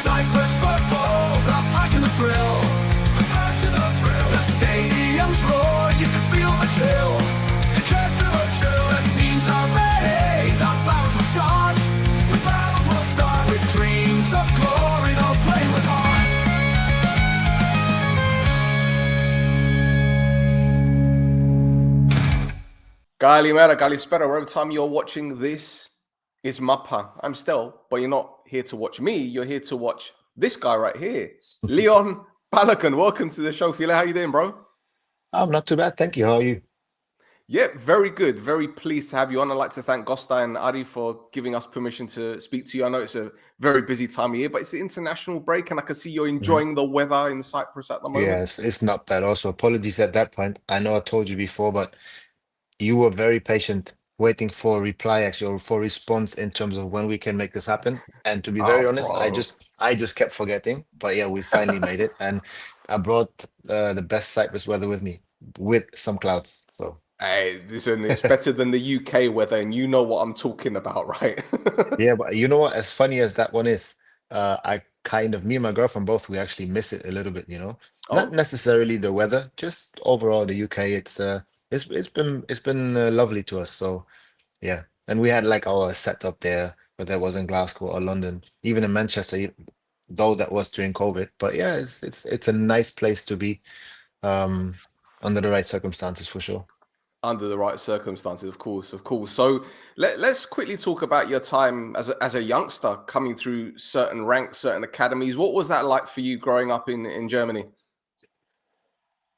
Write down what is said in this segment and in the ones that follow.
Cyprus football, the passion, the thrill. The passion, the thrill. The stadiums roar, you can feel the chill. You can feel the chill. The teams are ready, the battles will start. The battles will start with dreams of glory, they'll play with heart. Kalimera, Kalispera, wherever time you're watching this is Mappa. I'm Stel, but you're not here to watch me. You're here to watch this guy right here, Leon Balogun. Welcome to the show, Fila. How you doing, bro? I'm not too bad, thank you. How are you? Yeah, very good. Very pleased to have you on. I'd like to thank Gosta and Ari for giving us permission to speak to you. I know it's a very busy time of year, but it's the international break, and I can see you're enjoying the weather in Cyprus at the moment. Yes, it's not bad. Also, apologies at that point. I know I told you before, but you were very patient, waiting for a reply, actually, or for a response in terms of when we can make this happen. And to be very honest, bro. I just kept forgetting. But yeah, we finally made it, and I brought the best Cyprus weather with me, with some clouds. So Hey, listen, it's better than the UK weather, and you know what I'm talking about, right? yeah, but you know what? As funny as that one is, me and my girlfriend both, we actually miss it a little bit, you know. Not Oh, necessarily the weather, just overall the UK. It's been lovely to us. So yeah, and we had like our setup there, whether it was in Glasgow or London, even in Manchester, though that was during COVID. But yeah, it's a nice place to be, um, under the right circumstances for sure. under the right circumstances, of course, of course. So let's quickly talk about your time as a youngster coming through certain ranks, certain academies. What was that like for you growing up in Germany?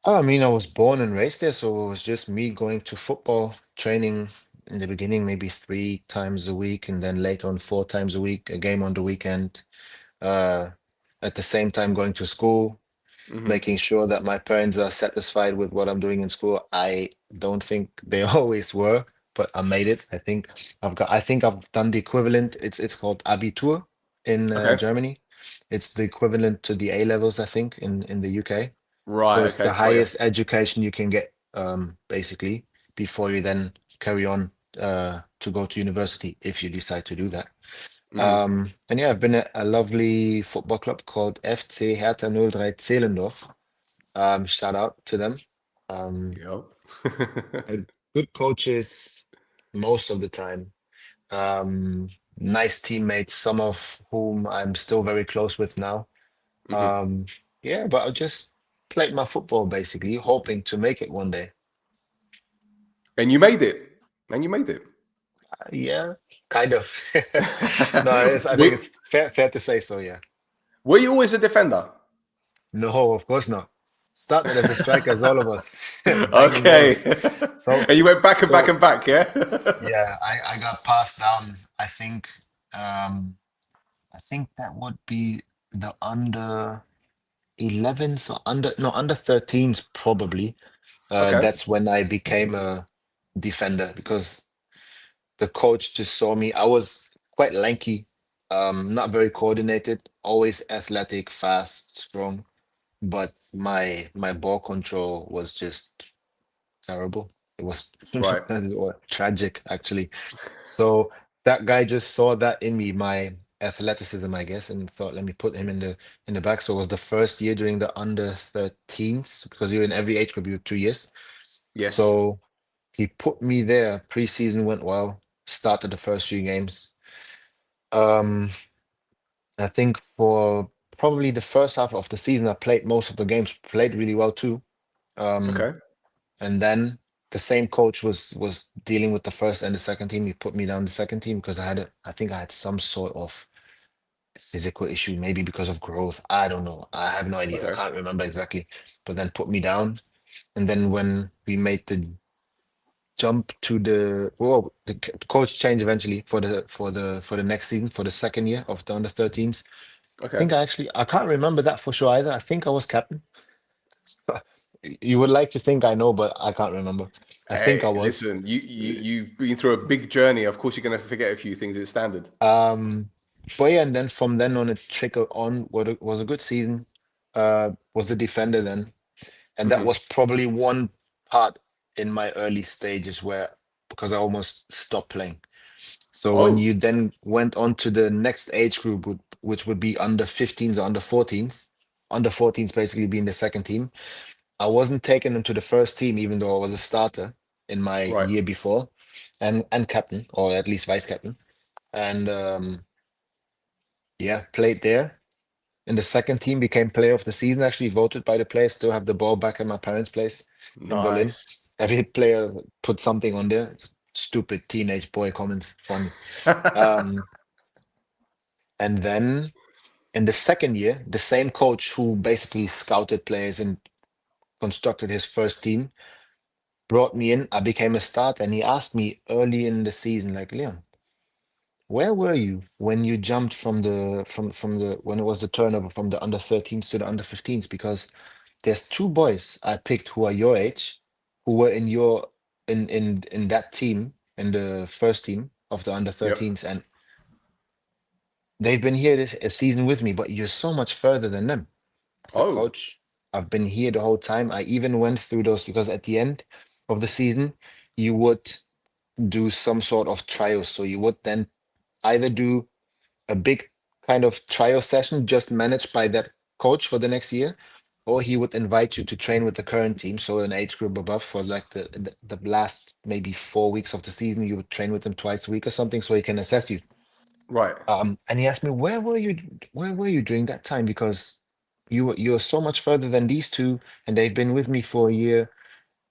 I mean, I was born and raised there, so it was just me going to football training in the beginning, maybe 3 times a week, and then later on 4 times a week, a game on the weekend. Uh, at the same time, going to school, Hmm. making sure that my parents are satisfied with what I'm doing in school. I don't think they always were, but I made it. I think I've done the equivalent. It's called Abitur in Okay. Germany. It's the equivalent to the A levels, I think, in the UK. So Right. it's the Okay. Got you. highest education you can get, basically, before you then carry on to go to university if you decide to do that. Hmm. And yeah, I've been at a lovely football club called FC Hertha 03 Zehlendorf. Shout out to them. Um, Yep. had good coaches most of the time. Nice teammates, some of whom I'm still very close with now. Hmm. Yeah, but I just played my football basically, hoping to make it one day. And you made it. And you made it. Yeah, kind of. No, I think were, it's fair to say so, yeah. were you always a defender? No, of course not. Started as a striker as all of us, banging Okay. balls. So, And you went back and back so and back, yeah? yeah, I got passed down. I think that would be the under 11s or under 13s probably. Okay. That's when I became a defender because the coach just saw me. I was quite lanky, not very coordinated, always athletic, fast, strong, but my ball control was just terrible. It was Right. or tragic actually. So that guy just saw that in me, my athleticism, I guess, and thought, let me put him in the back. So it was the first year during the under 13s because you're in every age group, you have 2 years. Yes. So he put me there. Preseason went well. Started the first few games. Um, I think for probably the first half of the season, I played most of the games, played really well too. Um, Okay. and then the same coach was dealing with the first and the second team. He put me down the second team because I think I had some sort of physical issue, maybe because of growth. I don't know. I have no idea. I Okay. can't remember exactly. But then put me down. And then when we made the jump to the coach changed eventually for the next season, for the second year of the under 13s. Okay. I can't remember that for sure either. I think I was captain. You would like to think I know, but I can't remember. I think I Hey, was. listen, you've been through a big journey. Of course, you're gonna forget a few things. It's standard. Um, but yeah, and then from then on, it trickled on. Was a good season. Was a defender then, and that Hmm. was probably one part in my early stages where because I almost stopped playing. So when Oh, you then went on to the next age group, which would be under 15s or under 14s basically being the second team, I wasn't taken into the first team, even though I was a starter in my right. year before, and captain, or at least vice captain. And yeah, played there. In the second team, became player of the season, actually voted by the players. Still have the ball back at my parents' place in Berlin. Nice. Every player put something on there. Stupid teenage boy comments, funny. Um, and then in the second year, the same coach who basically scouted players and constructed his first team brought me in. I became a starter, and he asked me early in the season, like, Leon, where were you when you jumped from the when it was the turnover from the under 13s to the under 15s? Because there's two boys I picked who are your age, who were in your in that team, in the first team of the under Yep. 13s, and they've been here this a season with me, but you're so much further than them. I said, Oh, Coach, I've been here the whole time. I even went through those because at the end of the season, you would do some sort of trials. So you would then either do a big kind of trial session just managed by that coach for the next year, or he would invite you to train with the current team, so an age group above, for like the last maybe 4 weeks of the season. You would train with them twice a week or something, so he can assess you. right. And he asked me, where were you during that time? Because you're so much further than these two, and they've been with me for a year.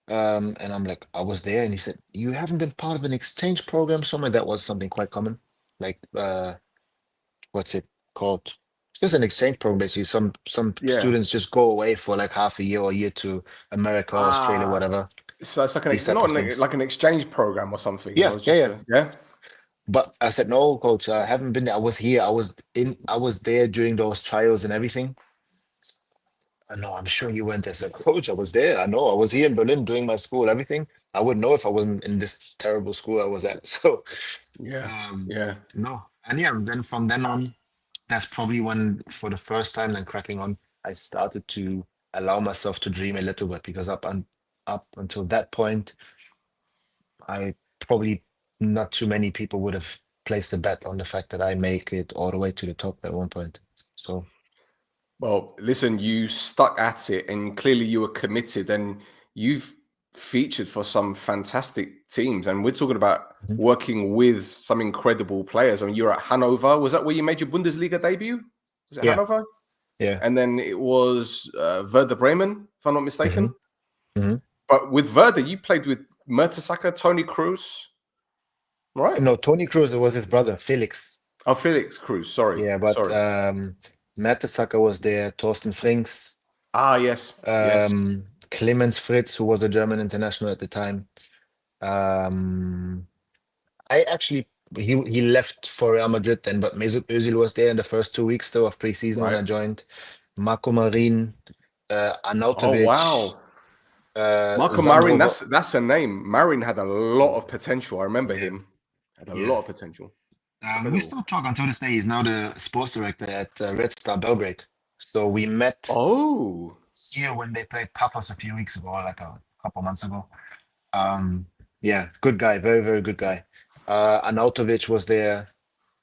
And I'm like, I was there. And he said, you haven't been part of an exchange program somewhere? That was something quite common. Like, what's it called? It's just an exchange program, basically. Some Yeah. students just go away for like half a year or a year to America, Australia, Ah, whatever. so it's like These type not of things. like an exchange program or something. It Yeah, was yeah, just yeah. a, yeah. But I said, no, coach, I haven't been there. I was here. I was there during those trials and everything. I know, I'm sure you went as a coach. I was there. I know I was here in Berlin doing my school, everything. I wouldn't know if I wasn't in this terrible school I was at. So, Yeah. um, Yeah. no. And yeah, then from then on, that's probably when, for the first time, then cracking on, I started to allow myself to dream a little bit, because up until that point, I probably not too many people would have placed a bet on the fact that I make it all the way to the top at one point. So, Well, listen, you stuck at it and clearly you were committed and you've featured for some fantastic teams. And we're talking about mhm, working with some incredible players. I mean, you're at Hanover. Was that where you made your Bundesliga debut? Was it yeah, Hanover? yeah. And then it was Werder Bremen, if I'm not Hmm. mistaken. Hmm. But with Werder, you played with Mertesacker, Tony Cruz, right? No, Tony Cruz was his brother, Felix. Oh, Felix Cruz. Sorry. Yeah, but Sorry. Mertesacker was there, Thorsten Frings, Ah, yes. Yes. Clemens Fritz, who was a German international at the time. Um, I actually he left for Real Madrid then, but Mesut Özil was there in the first 2 weeks still of preseason when Right. I joined. Marco Marin, Oh, Arnautovic, wow. Marco Marin, Sandro. that's a name. Marin had a lot of potential. I remember Yeah, him. Had a yeah. lot of potential. We Incredible. still talk until this day. He's now the sports director at Red Star Belgrade. So we met Oh, here when they played Papas a few weeks ago, like a couple months ago. Um, yeah, good guy, very, very good guy. Arnautovic was there.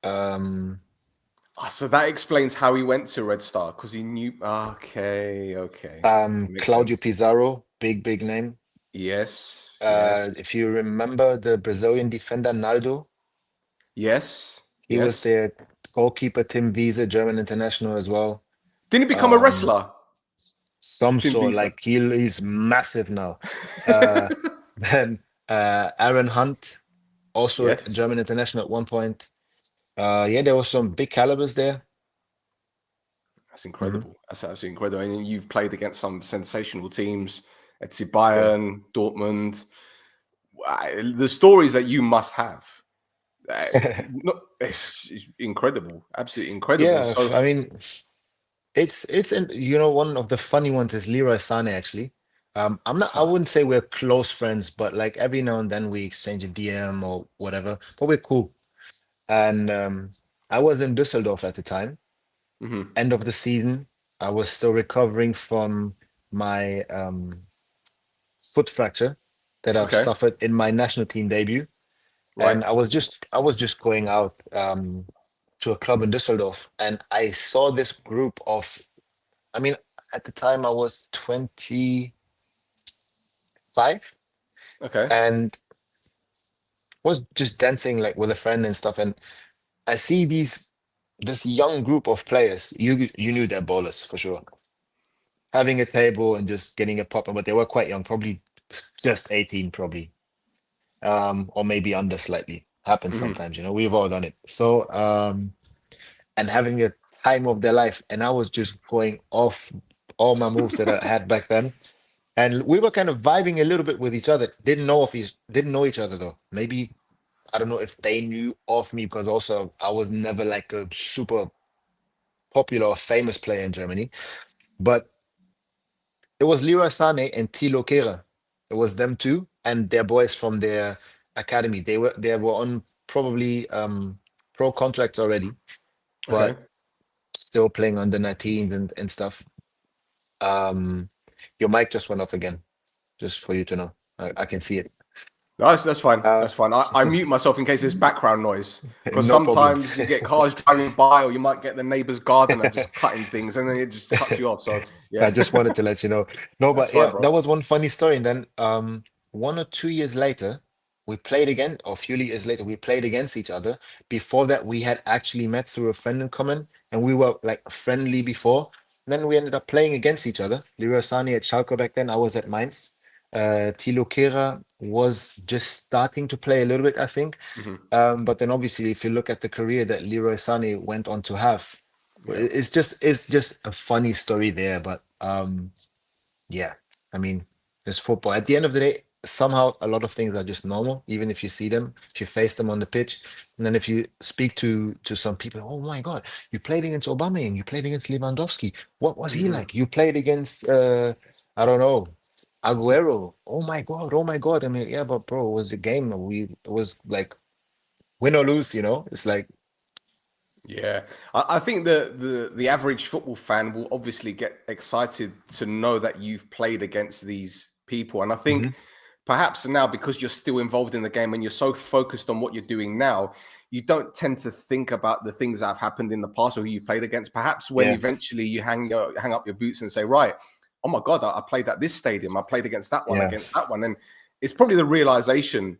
Um, so that explains how he went to Red Star because he knew. Okay, okay, makes Claudio sense. Pizarro, big, big name. Yes, yes, If you remember the Brazilian defender Naldo, yes, he was yes. there. Goalkeeper Tim Wiese, German international as well. Didn't he become a Um, wrestler? some Tim sort, Visa. like he's massive now. Uh, then Aaron Hunt, also a Yes, German international at one point. Yeah, there was some big calibers there. that's Mhm. incredible. That's absolutely incredible. And you've played against some sensational teams at Yeah. Bayern, Dortmund. The stories that you must have. Uh, it's incredible, absolutely incredible. Yeah, So, I mean, one of the funny ones is Leroy Sane actually. I wouldn't say we're close friends, but like every now and then we exchange a DM or whatever, but we're cool. And I was in Düsseldorf at the time, mhm. end of the season. I was still recovering from my foot fracture that I've Okay, suffered in my national team debut. Right. And I was just going out to a club in Düsseldorf, and I saw this group of, I mean, at the time I was 25 Okay. and was just dancing like with a friend and stuff. And I see this young group of players. You knew they're ballers for sure. Having a table and just getting a pop, but they were quite young, probably just 18, probably. Or maybe under slightly. Happens Hmm. sometimes, you know, we've all done it. So and having the time of their life. And I was just going off all my moves that I had back then. And we were kind of vibing a little bit with each other. Didn't know each other though. Maybe I don't know if they knew of me, because also I was never like a super popular or famous player in Germany. But it was Leroy Sané and Thilo Kehrer. It was them two and their boys from their academy. They were on probably pro contracts already, Okay. but still playing under 19s and stuff. Um, your mic just went off again, just for you to know. I can see it. No, that's fine. Uh, That's fine. I mute myself in case there's background noise because no problem. sometimes you get cars driving by, or you might get the neighbor's gardener just cutting things, and then it just cuts you off. So I yeah, just wanted to let you know. No, that's but fine, yeah, bro. that was one funny story. And then 1 or 2 years later, we played again, or a few years later, we played against each other. Before that, we had actually met through a friend in common, and we were like friendly before. Then we ended up playing against each other. Leroy Sani at Schalke back then. I was at Mainz. Thilo Kehrer was just starting to play a little bit, I think. Hmm. But then obviously, if you look at the career that Leroy Sani went on to have, Yeah. it's just a funny story there. But yeah, I mean, it's football. At the end of the day, somehow a lot of things are just normal, even if you see them, if you face them on the pitch. And then if you speak to some people, oh my God, you played against Aubameyang, you played against Lewandowski. What was he Hmm. like? You played against I don't know, Aguero. Oh my God, oh my God. I mean, yeah, but bro, it was a game. It was like win or lose, you know? It's like, Yeah, I think the average football fan will obviously get excited to know that you've played against these people, and I think Mhm. perhaps now because you're still involved in the game and you're so focused on what you're doing now, you don't tend to think about the things that have happened in the past or who you played against. Perhaps when Yeah, eventually you hang up your boots and say, right, oh my God, I played at this stadium, I played yeah, against that one, and it's probably the realization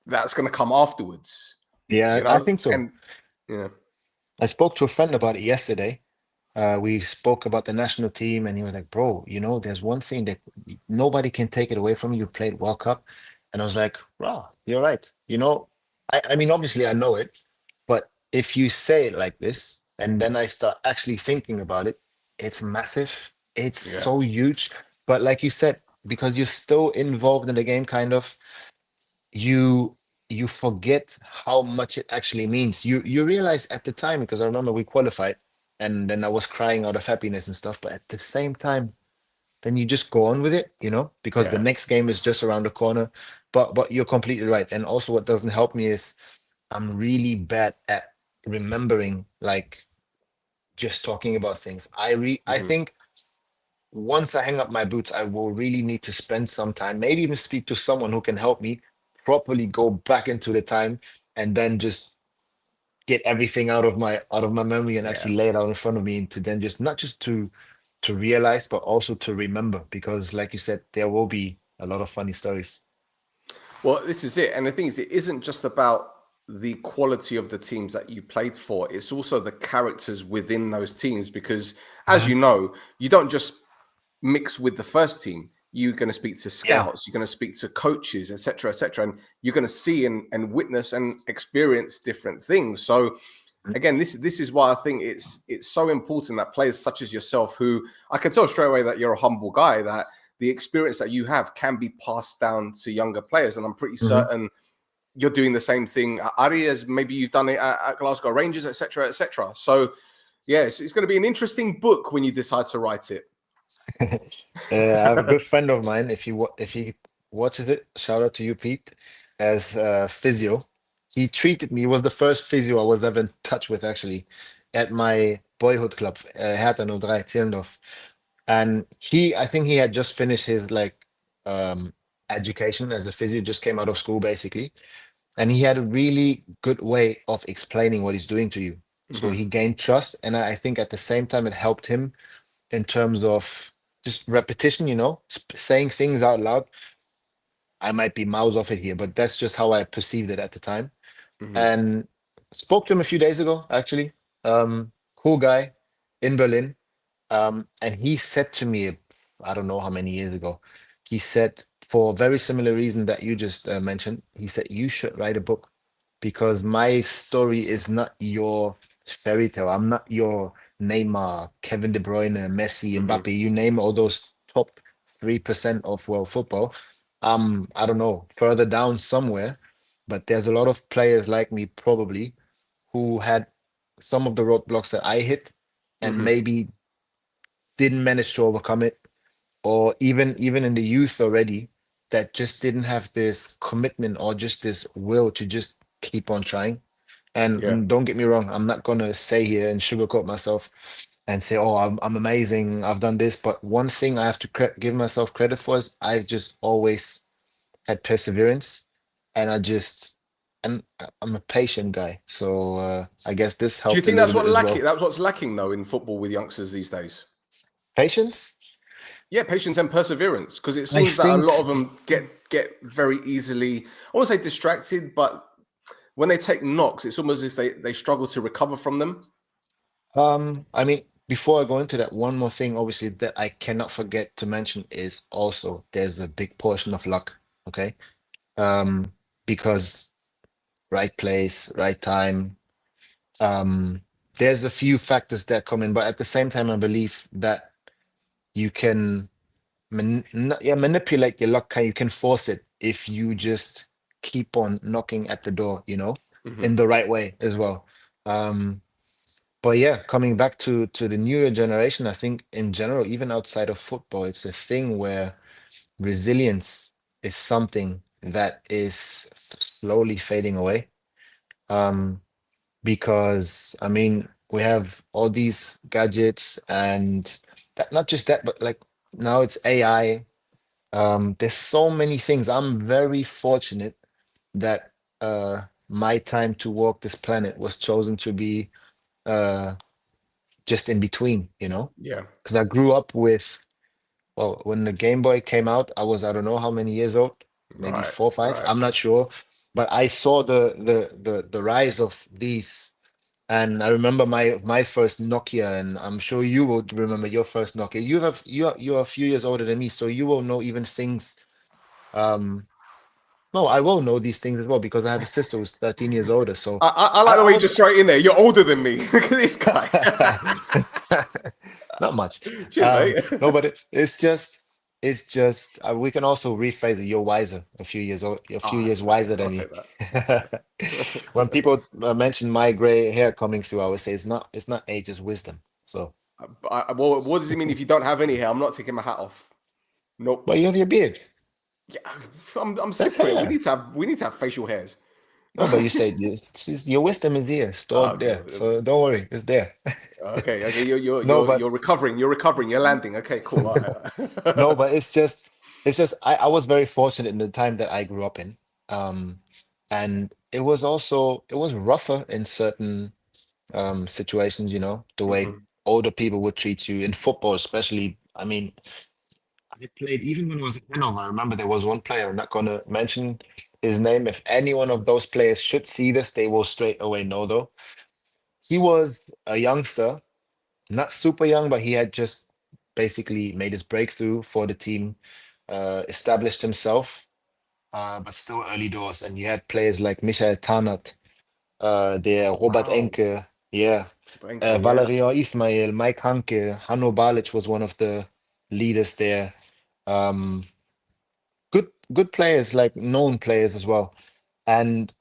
that's going to come afterwards, yeah, you I know, think so. and yeah. I spoke to a friend about it yesterday. We spoke about the national team, and he was like, "Bro, you know, there's one thing that nobody can take it away from you. You played World Cup," and I was like, "Bro, you're right." You know, I mean, obviously, I know it, but if you say it like this, and then I start actually thinking about it, it's massive. It's Yeah. so huge. But like you said, because you're still involved in the game, kind of, you you forget how much it actually means. You realize at the time, because I remember we qualified and then I was crying out of happiness and stuff, but at the same time, then you just go on with it, you know, because the Yeah. next game is just around the corner. But you're completely right. And also what doesn't help me is I'm really bad at remembering, like, just talking about things. I Mhm. think once I hang up my boots, I will really need to spend some time, maybe even speak to someone who can help me properly go back into the time, and then just get everything out of my memory and Yeah. actually lay it out in front of me, and to then just not just to realize, but also to remember, because like you said, there will be a lot of funny stories. Well, this is it. And the thing is, it isn't just about the quality of the teams that you played for, it's also the characters within those teams. Because as Mhm. you know, you don't just mix with the first team. You're going to speak to Yeah. scouts, you're going to speak to coaches, etc., and you're going to see and witness and experience different things. So again, this is why I think it's so important that players such as yourself, who I can tell straight away that you're a humble guy, that the experience that you have can be passed down to younger players, and I'm pretty Mhm. certain you're doing the same thing at Aris. Maybe you've done it at Glasgow Rangers, etc., etc. So yeah, it's going to be an interesting book when you decide to write it. I have a good friend of mine. If he watches it, shout out to you, Pete, as physio. He treated me. He was the first physio I was ever in touch with, actually, at my boyhood club, Hertha 03 Zehlendorf. And I think he had just finished his like um, education as a physio, just came out of school basically. And he had a really good way of explaining what he's doing to you. So he gained trust. And I think at the same time, it helped him in terms of just repetition, saying things out loud. I might be miles off it here, but that's just how I perceived it at the time. And spoke to him a few days ago, actually. Cool guy in Berlin. And he said to me, I don't know how many years ago, he said, for a very similar reason that you just mentioned, he said, you should write a book because my story is not your fairy tale. I'm not your Neymar, Kevin De Bruyne, Messi, Mbappe, you name all those top 3% of world football. I don't know, further down somewhere, but there's a lot of players like me probably who had some of the roadblocks that I hit and maybe didn't manage to overcome it, or even in the youth already that just didn't have this commitment or just this will to just keep on trying. And Yeah. don't get me wrong, I'm not gonna say here and sugarcoat myself and say, "Oh, I'm amazing. I've done this." But one thing I have to give myself credit for is I've just always had perseverance, and I'm a patient guy. So I guess this Do you helped a think little that's bit as well. That's what's lacking though in football with youngsters these days? Patience. Yeah, patience and perseverance, because it I seems that a lot think of them get very easily, I won't say distracted, but when they take knocks, it's almost as if they struggle to recover from them. I mean, before I go into that, one more thing, obviously, that I cannot forget to mention is also there's a big portion of luck, okay? Um, because right place, right time, um, there's a few factors that come in, but at the same time, I believe that you can manipulate your luck, you can force it if you just keep on knocking at the door, in the right way as well. Um, But yeah, coming back to the newer generation, I think in general, even outside of football, it's a thing where resilience is something that is slowly fading away. Um, because I mean, we have all these gadgets and that, not just that, but like now it's AI. There's so many things. I'm very fortunate that my time to walk this planet was chosen to be uh just in between, Yeah. because I grew up with, well, when the Game Boy came out, I don't know how many years old, maybe Right. 4, 5, Right. I'm not sure, but I saw the rise of these, and I remember my first Nokia, and I'm sure you will remember your first Nokia. You're a few years older than me, so you will know even things. Um, no, I will know these things as well because I have a sister who's 13 years older. So I I, like the I way you was just throw it in there. You're older than me. Look at this guy. not much. Cheers, mate. No, but it's just we can also rephrase it. You're wiser, a few years old, a few Ah, years wiser I'll than me. take that. I'll take that. When people mention my gray hair coming through, I would say it's not age, it's wisdom. So, Well, what does it mean if you don't have any hair? I'm not taking my hat off. Nope. but you have your beard. Yeah, I'm That's Cypriot. hair. We need to have facial hairs. No, but you say your wisdom is there, Ah, stored okay. there. So don't worry, it's there. Okay. Okay. You're No, you're but you're recovering. You're recovering. You're landing. Okay. Cool. All no, right. but it's just I was very fortunate in the time that I grew up in. Um, and it was rougher in certain situations, the way Mhm. older people would treat you in football, especially. I mean, I played even when I was at Hanover. I remember there was one player, I'm not gonna mention his name. If any one of those players should see this, they will straight away know though. He was a youngster, not super young, but he had just basically made his breakthrough for the team, established himself, but still early doors. And you had players like Michael Tarnat, there, Robert Wow. Enke, yeah, Banker. Yeah. Valerio Ismail, Mike Hanke, Hanno Balic was one of the leaders there. Um, good players, like known players as well. And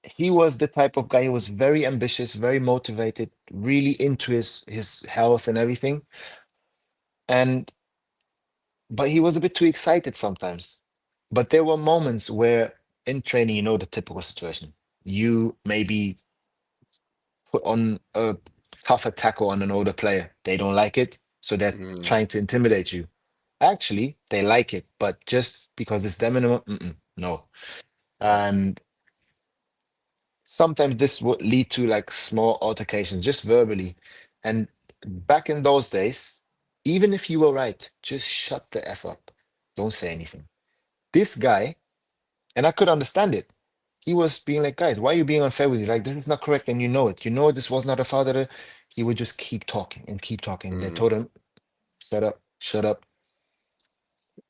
he was the type of guy who was very ambitious, very motivated, really into his health and everything. And but he was a bit too excited sometimes. But there were moments where in training, the typical situation. You maybe put on a tougher tackle on an older player. They don't like it, so they're Mm. trying to intimidate you. Actually, they like it, but just because it's them in a, no. And sometimes this would lead to like small altercations, just verbally. And back in those days, even if you were right, just shut the F up. Don't say anything. This guy, and I could understand it. He was being like, guys, why are you being unfair with you? Like, this is not correct, and you know it. You know this was not a foul. He would just keep talking and keep talking. They Mm. told him, shut up, shut up.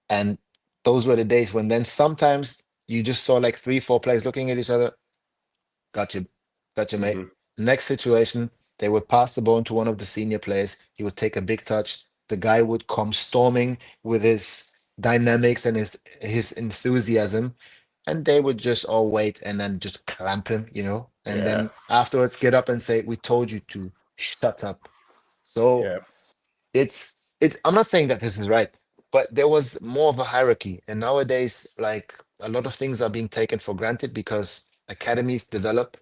And those were the days when then sometimes you just saw like three, four players looking at each other. Gotcha. Gotcha, mate. Mhm. Next situation, they would pass the ball to one of the senior players. He would take a big touch. The guy would come storming with his dynamics and his enthusiasm, and they would just all wait and then just clamp him, and Yeah. then afterwards get up and say, "We told you to shut up." So Yeah. it's I'm not saying that this is right, but there was more of a hierarchy. And nowadays, like a lot of things are being taken for granted because academies develop,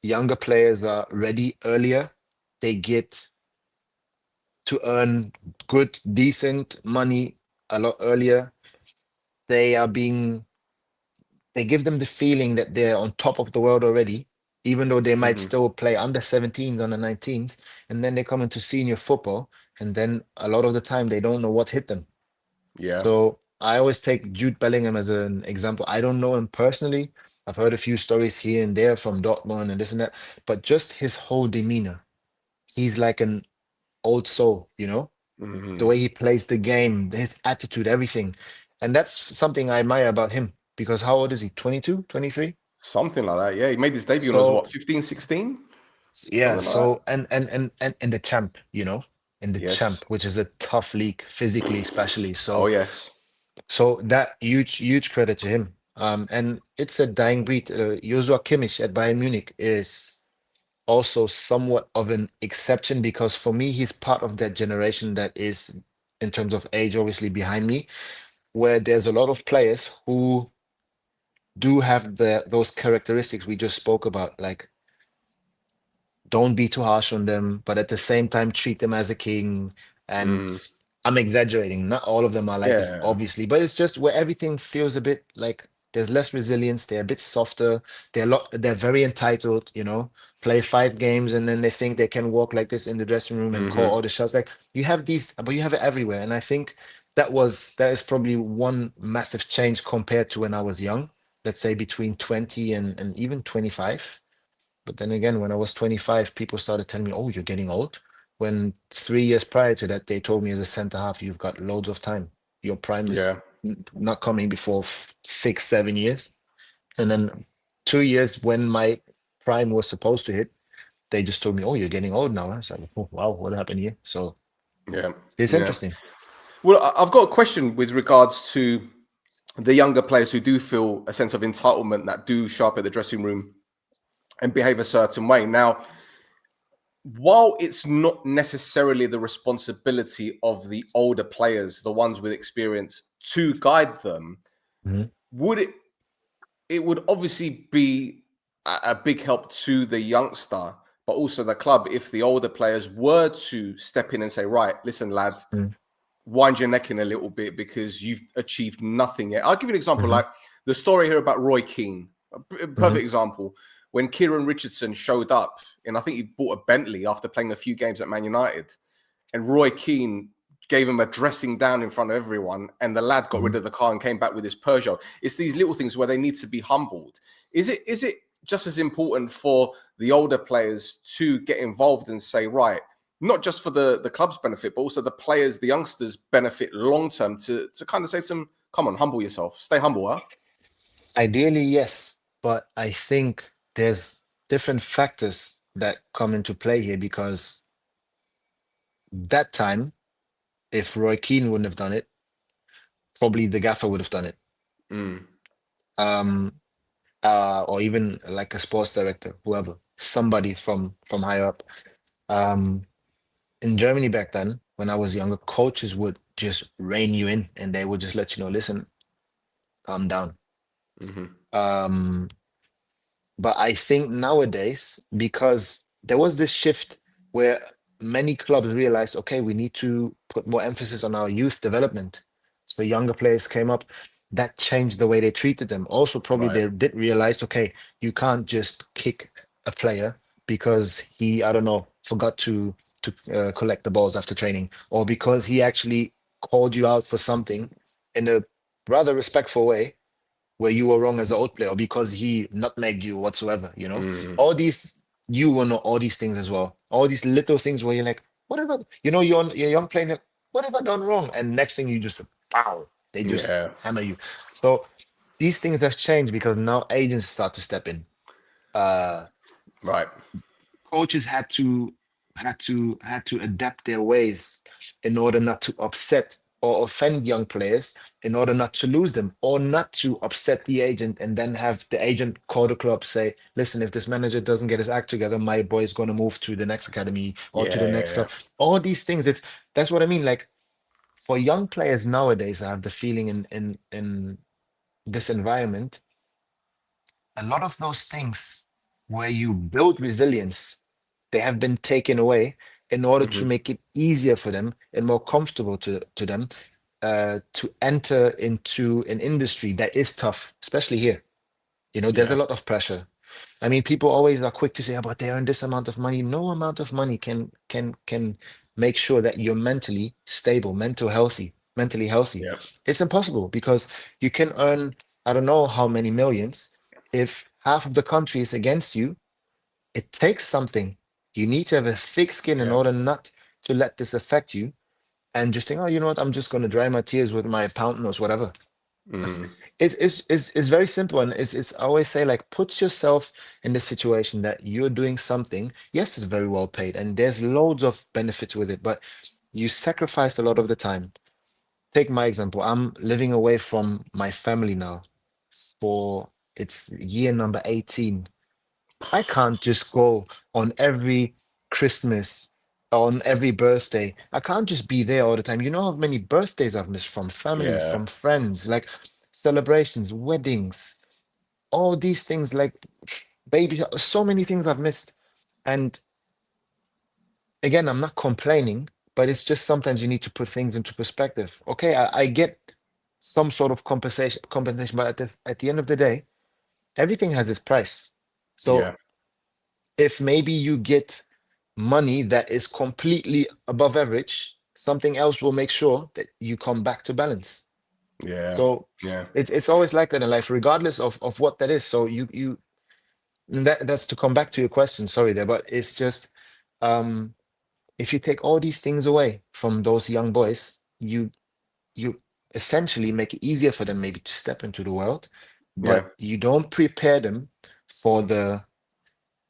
younger players are ready earlier, they get to earn good, decent money a lot earlier. They are being they give them the feeling that they're on top of the world already, even though they might Mhm. still play under 17s, under 19s, and then they come into senior football, and then a lot of the time they don't know what hit them. Yeah. So I always take Jude Bellingham as an example. I don't know him personally. I've heard a few stories here and there from Dortmund and this and that, but just his whole demeanor. He's like an old soul, the Mhm. way he plays the game, his attitude, everything. And that's something I admire about him because how old is he? 22, 23? Something like that. Yeah. He made his debut when I was what, So 15, 16? yeah, Something like that. so and the champ, in the champ, Yes. which is a tough league physically, especially. Oh So yes. that huge credit to him. And it's a dying breed. Joshua Kimmich at Bayern Munich is also somewhat of an exception because for me, he's part of that generation that is, in terms of age, obviously behind me, where there's a lot of players who do have those characteristics we just spoke about, like don't be too harsh on them, but at the same time treat them as a king. And Mm. I'm exaggerating. Not all of them are like this, Yeah. obviously, but it's just where everything feels a bit like there's less resilience. They're a bit softer. They're very entitled, play 5 games and then they think they can walk like this in the dressing room and call Mhm. all the shots. Like you have these, but you have it everywhere. And I think that is probably one massive change compared to when I was young, let's say between 20 and even 25. But then again, when I was 25, people started telling me, "Oh, you're getting old." When 3 years prior to that, they told me as a center half, "You've got loads of time. Your prime is Yeah. not coming before 6, 7 years." And then 2 years when my prime was supposed to hit, they just told me, "Oh, you're getting old now." I was like, "Oh, wow, what happened here?" So Yeah. it's Yeah. interesting. Well, I've got a question with regards to the younger players who do feel a sense of entitlement, that do show up at the dressing room and behave a certain way. Now, while it's not necessarily the responsibility of the older players, the ones with experience, to guide them, Mhm. would it would obviously be a big help to the youngster, but also the club if the older players were to step in and say, right, listen, lad, Mhm. wind your neck in a little bit because you've achieved nothing yet. I'll give you an example, Mhm. like the story here about Roy Keane. A Mhm. perfect example. When Kieran Richardson showed up, and I think he bought a Bentley after playing a few games at Man United, and Roy Keane gave him a dressing down in front of everyone, and the lad got rid Mhm. of the car and came back with his Peugeot. It's these little things where they need to be humbled. Is it just as important for the older players to get involved and say, right, not just for the club's benefit, but also the players, the youngsters' benefit long term, to kind of say to them, come on, humble yourself, stay humble, huh? Ideally, yes, but I think there's different factors that come into play here because that time, if Roy Keane wouldn't have done it, probably the gaffer would have done it. Mm, Um, or even like a sports director, whoever, somebody from higher up. Um, in Germany back then, when I was younger, coaches would just rein you in and they would just let you know, listen, calm down. hmm Um, but I think nowadays, because there was this shift where many clubs realized, okay, we need to put more emphasis on our youth development. So younger players came up. that changed the way they treated them. Also, probably Right. they did realize, okay, you can't just kick a player because he, I don't know, forgot to collect the balls after training, or because he actually called you out for something in a rather respectful way where you were wrong as an old player, or because he nutmegged you whatsoever, you know? Mm. All these, you will know all these things as well. All these little things where you're like, what have I, you know, you're a young player, like, what have I done wrong? And next thing you just, pow, they just Yeah. hammer you. So these things have changed because now agents start to step in. Uh, Right. Coaches had to adapt their ways in order not to upset or offend young players, in order not to lose them, or not to upset the agent and then have the agent call the club, say, listen, if this manager doesn't get his act together, my boy is going to move to the next academy or to the Yeah. Yeah. next Yeah. club. All these things, that's what I mean. Like, for young players nowadays, I have the feeling in this environment, a lot of those things where you build resilience, they have been taken away in order to Hmm. make it easier for them and more comfortable to them, to enter into an industry that is tough, especially here. You know, there's a Yeah. lot of pressure. I mean, people always are quick to say, "Oh, but they earn this amount of money." No amount of money can make sure that you're mentally stable, mentally healthy. Yeah. It's impossible because you can earn, I don't know how many millions. If half of the country is against you, it takes something. You need to have a thick skin in Yeah. order not to let this affect you and just think, oh, you know what? I'm just going to dry my tears with my pound notes, whatever. Mm. It's very simple, and it's I always say, like, put yourself in the situation that you're doing something. Yes, it's very well paid and there's loads of benefits with it, but you sacrifice a lot of the time. Take my example. I'm living away from my family now for it's year number 18. I can't just go on every Christmas, on every birthday. I can't just be there all the time. You know how many birthdays I've missed from family, Yeah. from friends, like celebrations, weddings, all these things, like baby, so many things I've missed. And again, I'm not complaining, but it's just sometimes you need to put things into perspective. Okay, I get some sort of compensation, but at the end of the day, everything has its price. So Yeah. if maybe you get money that is completely above average, something else will make sure that you come back to balance. Yeah. So Yeah. it's always like that in life, regardless of what that is. So you and that's to come back to your question. Sorry there, but it's just, um, if you take all these things away from those young boys, you essentially make it easier for them maybe to step into the world, Yeah. but you don't prepare them for the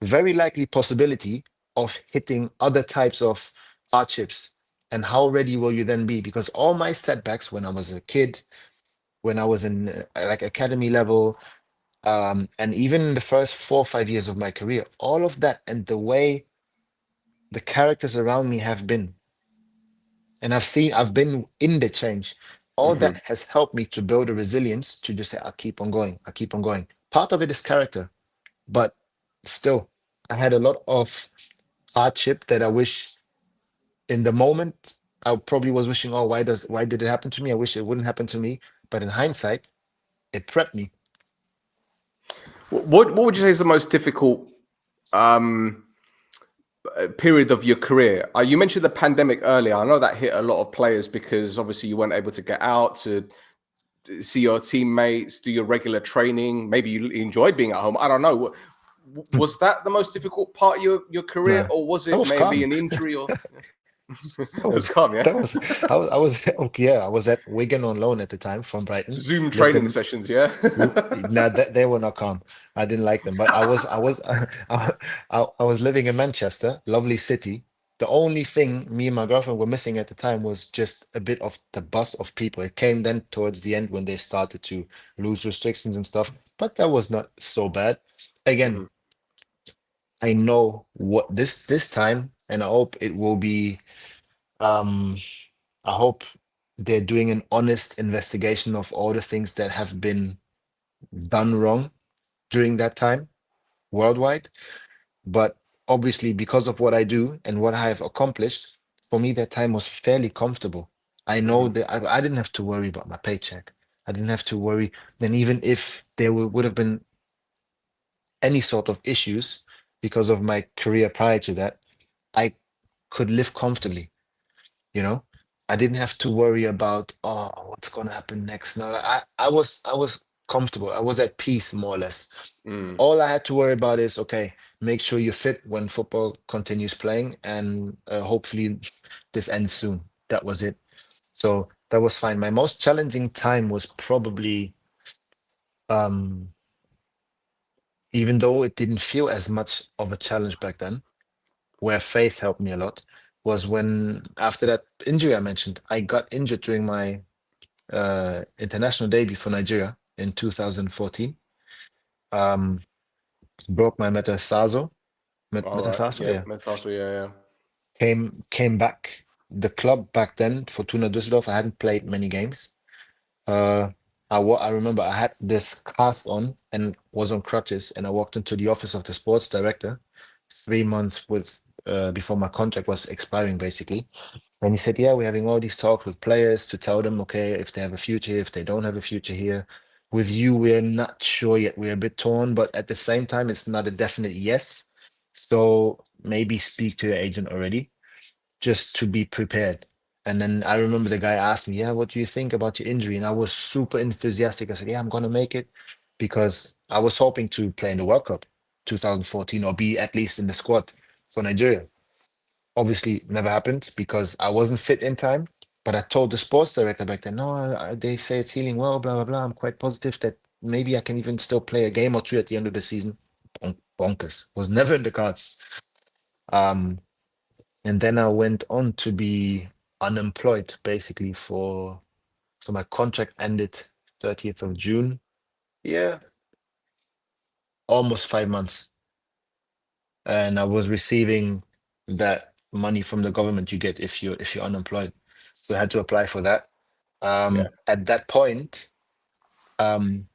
very likely possibility of hitting other types of hardships. And how ready will you then be? Because all my setbacks when I was a kid, when I was in like academy level, and even in the first 4 or 5 years of my career, all of that and the way the characters around me have been, and I've been in the change. All Hmm. that has helped me to build a resilience to just say, I'll keep on going. I keep on going. Part of it is character, but still, I had a lot of hardship that I wish in the moment I probably was wishing, oh, why did it happen to me? I wish it wouldn't happen to me. But in hindsight, it prepped me. What would you say is the most difficult um period of your career? You mentioned the pandemic earlier. I know that hit a lot of players because obviously you weren't able to get out to see your teammates, do your regular training. Maybe you enjoyed being at home. I don't know. Was that the most difficult part of your career, No, or was that it was maybe calm. an injury? Or That it was was calm, yeah. I was okay, yeah, I was at Wigan on loan at the time from Brighton. Zoom Lived training in sessions, yeah. no, they were not calm. I didn't like them, but I was living in Manchester, lovely city. The only thing me and my girlfriend were missing at the time was just a bit of the bus of people. It came then towards the end when they started to lose restrictions and stuff, but that was not so bad. Again, Mhm. I know what this time, and I hope it will be. Um, I hope they're doing an honest investigation of all the things that have been done wrong during that time worldwide. But obviously, because of what I do and what I have accomplished, for me, that time was fairly comfortable. I know Mhm. that I didn't have to worry about my paycheck. I didn't have to worry. And even if there would have been any sort of issues because of my career prior to that, I could live comfortably, you know. I didn't have to worry about, oh, what's gonna happen next. No, I was comfortable. I was at peace, more or less. Mm. All I had to worry about is, okay, make sure you're fit when football continues playing, and hopefully this ends soon. That was it. So that was fine. My most challenging time was probably, um, even though it didn't feel as much of a challenge back then, where faith helped me a lot, was when after that injury I mentioned, I got injured during my international debut for Nigeria in 2014. Um, broke my metatarsal. All right. Metatarsal, Yep. yeah. That's also yeah. Came back. The club back then, Fortuna Düsseldorf, I hadn't played many games. Uh, I remember I had this cast on and was on crutches, and I walked into the office of the sports director 3 months before my contract was expiring, basically. And he said, "Yeah, we're having all these talks with players to tell them, okay, if they have a future, if they don't have a future here. With you, we're not sure yet. We're a bit torn, but at the same time, it's not a definite yes. So maybe speak to your agent already, just to be prepared." And then I remember the guy asked me, "Yeah, what do you think about your injury?" And I was super enthusiastic. I said, "Yeah, I'm gonna make it," because I was hoping to play in the World Cup 2014 or be at least in the squad for Nigeria. Obviously, never happened because I wasn't fit in time. But I told the sports director back then, no, they say it's healing well, blah blah blah. I'm quite positive that maybe I can even still play a game or two at the end of the season. Bonkers, was never in the cards. Um, and then I went on to be unemployed basically so my contract ended 30th of June. Yeah, almost 5 months. And I was receiving that money from the government you get if you're unemployed. So I had to apply for that. Yeah. At that point, um,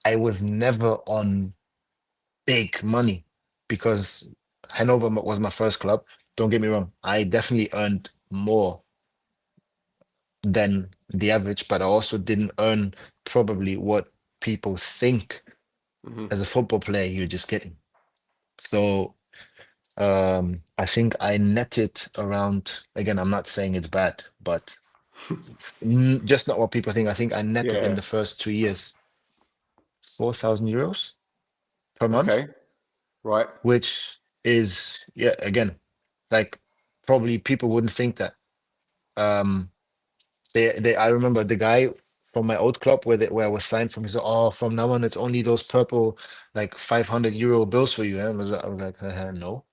I was never on big money because Hanover was my first club. Don't get me wrong, I definitely earned more than the average, but I also didn't earn probably what people think Hmm. as a football player you're just getting. So I think I netted around, again, I'm not saying it's bad, but just not what people think. I think I netted in Yeah. the first 2 years 4,000 euros per month, Okay. Right. which is, yeah, again, like probably people wouldn't think that. Um, I remember the guy from my old club where I was signed from. He said, "Oh, from now on, it's only those purple like 500 euro bills for you." And I was like, "No."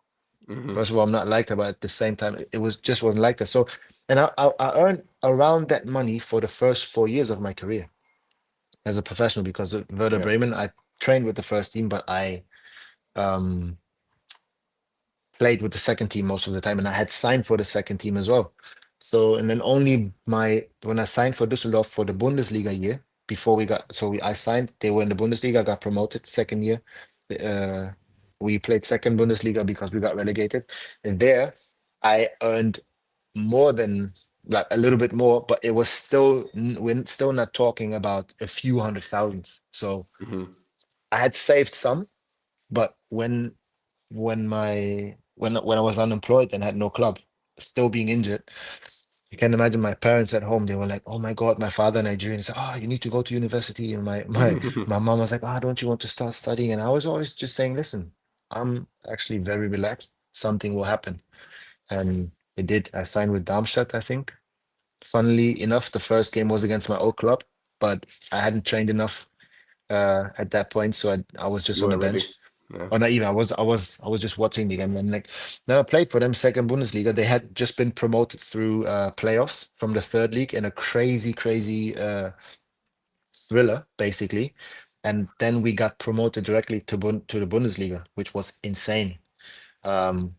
Hmm. First of all, I'm not like that, but at the same time, it was just wasn't like that. So, and I earned around that money for the first 4 years of my career as a professional because of Werder Yeah. Bremen, I trained with the first team, but I um played with the second team most of the time, and I had signed for the second team as well. So, and then only when I signed for Düsseldorf for the Bundesliga year before I signed. They were in the Bundesliga, got promoted second year. Uh, we played second Bundesliga because we got relegated, and there I earned more than like a little bit more, but it was still we're still not talking about a few hundred thousands. So Hmm. I had saved some, but when I was unemployed and had no club, still being injured, you can imagine my parents at home. They were like, "Oh my God, my father Nigerian said, oh, you need to go to university." And my mom was like, "Ah, don't you want to start studying?" And I was always just saying, "Listen, I'm actually very relaxed. Something will happen." And it did. I signed with Darmstadt, I think. Funnily enough, the first game was against my old club, but I hadn't trained enough at that point, so I was just You on the weren't ready. bench. Yeah. Or not even. I was just watching the game. And like then I played for them second Bundesliga. They had just been promoted through playoffs from the third league in a crazy, crazy thriller, basically. And then we got promoted directly to the Bundesliga, which was insane. Um,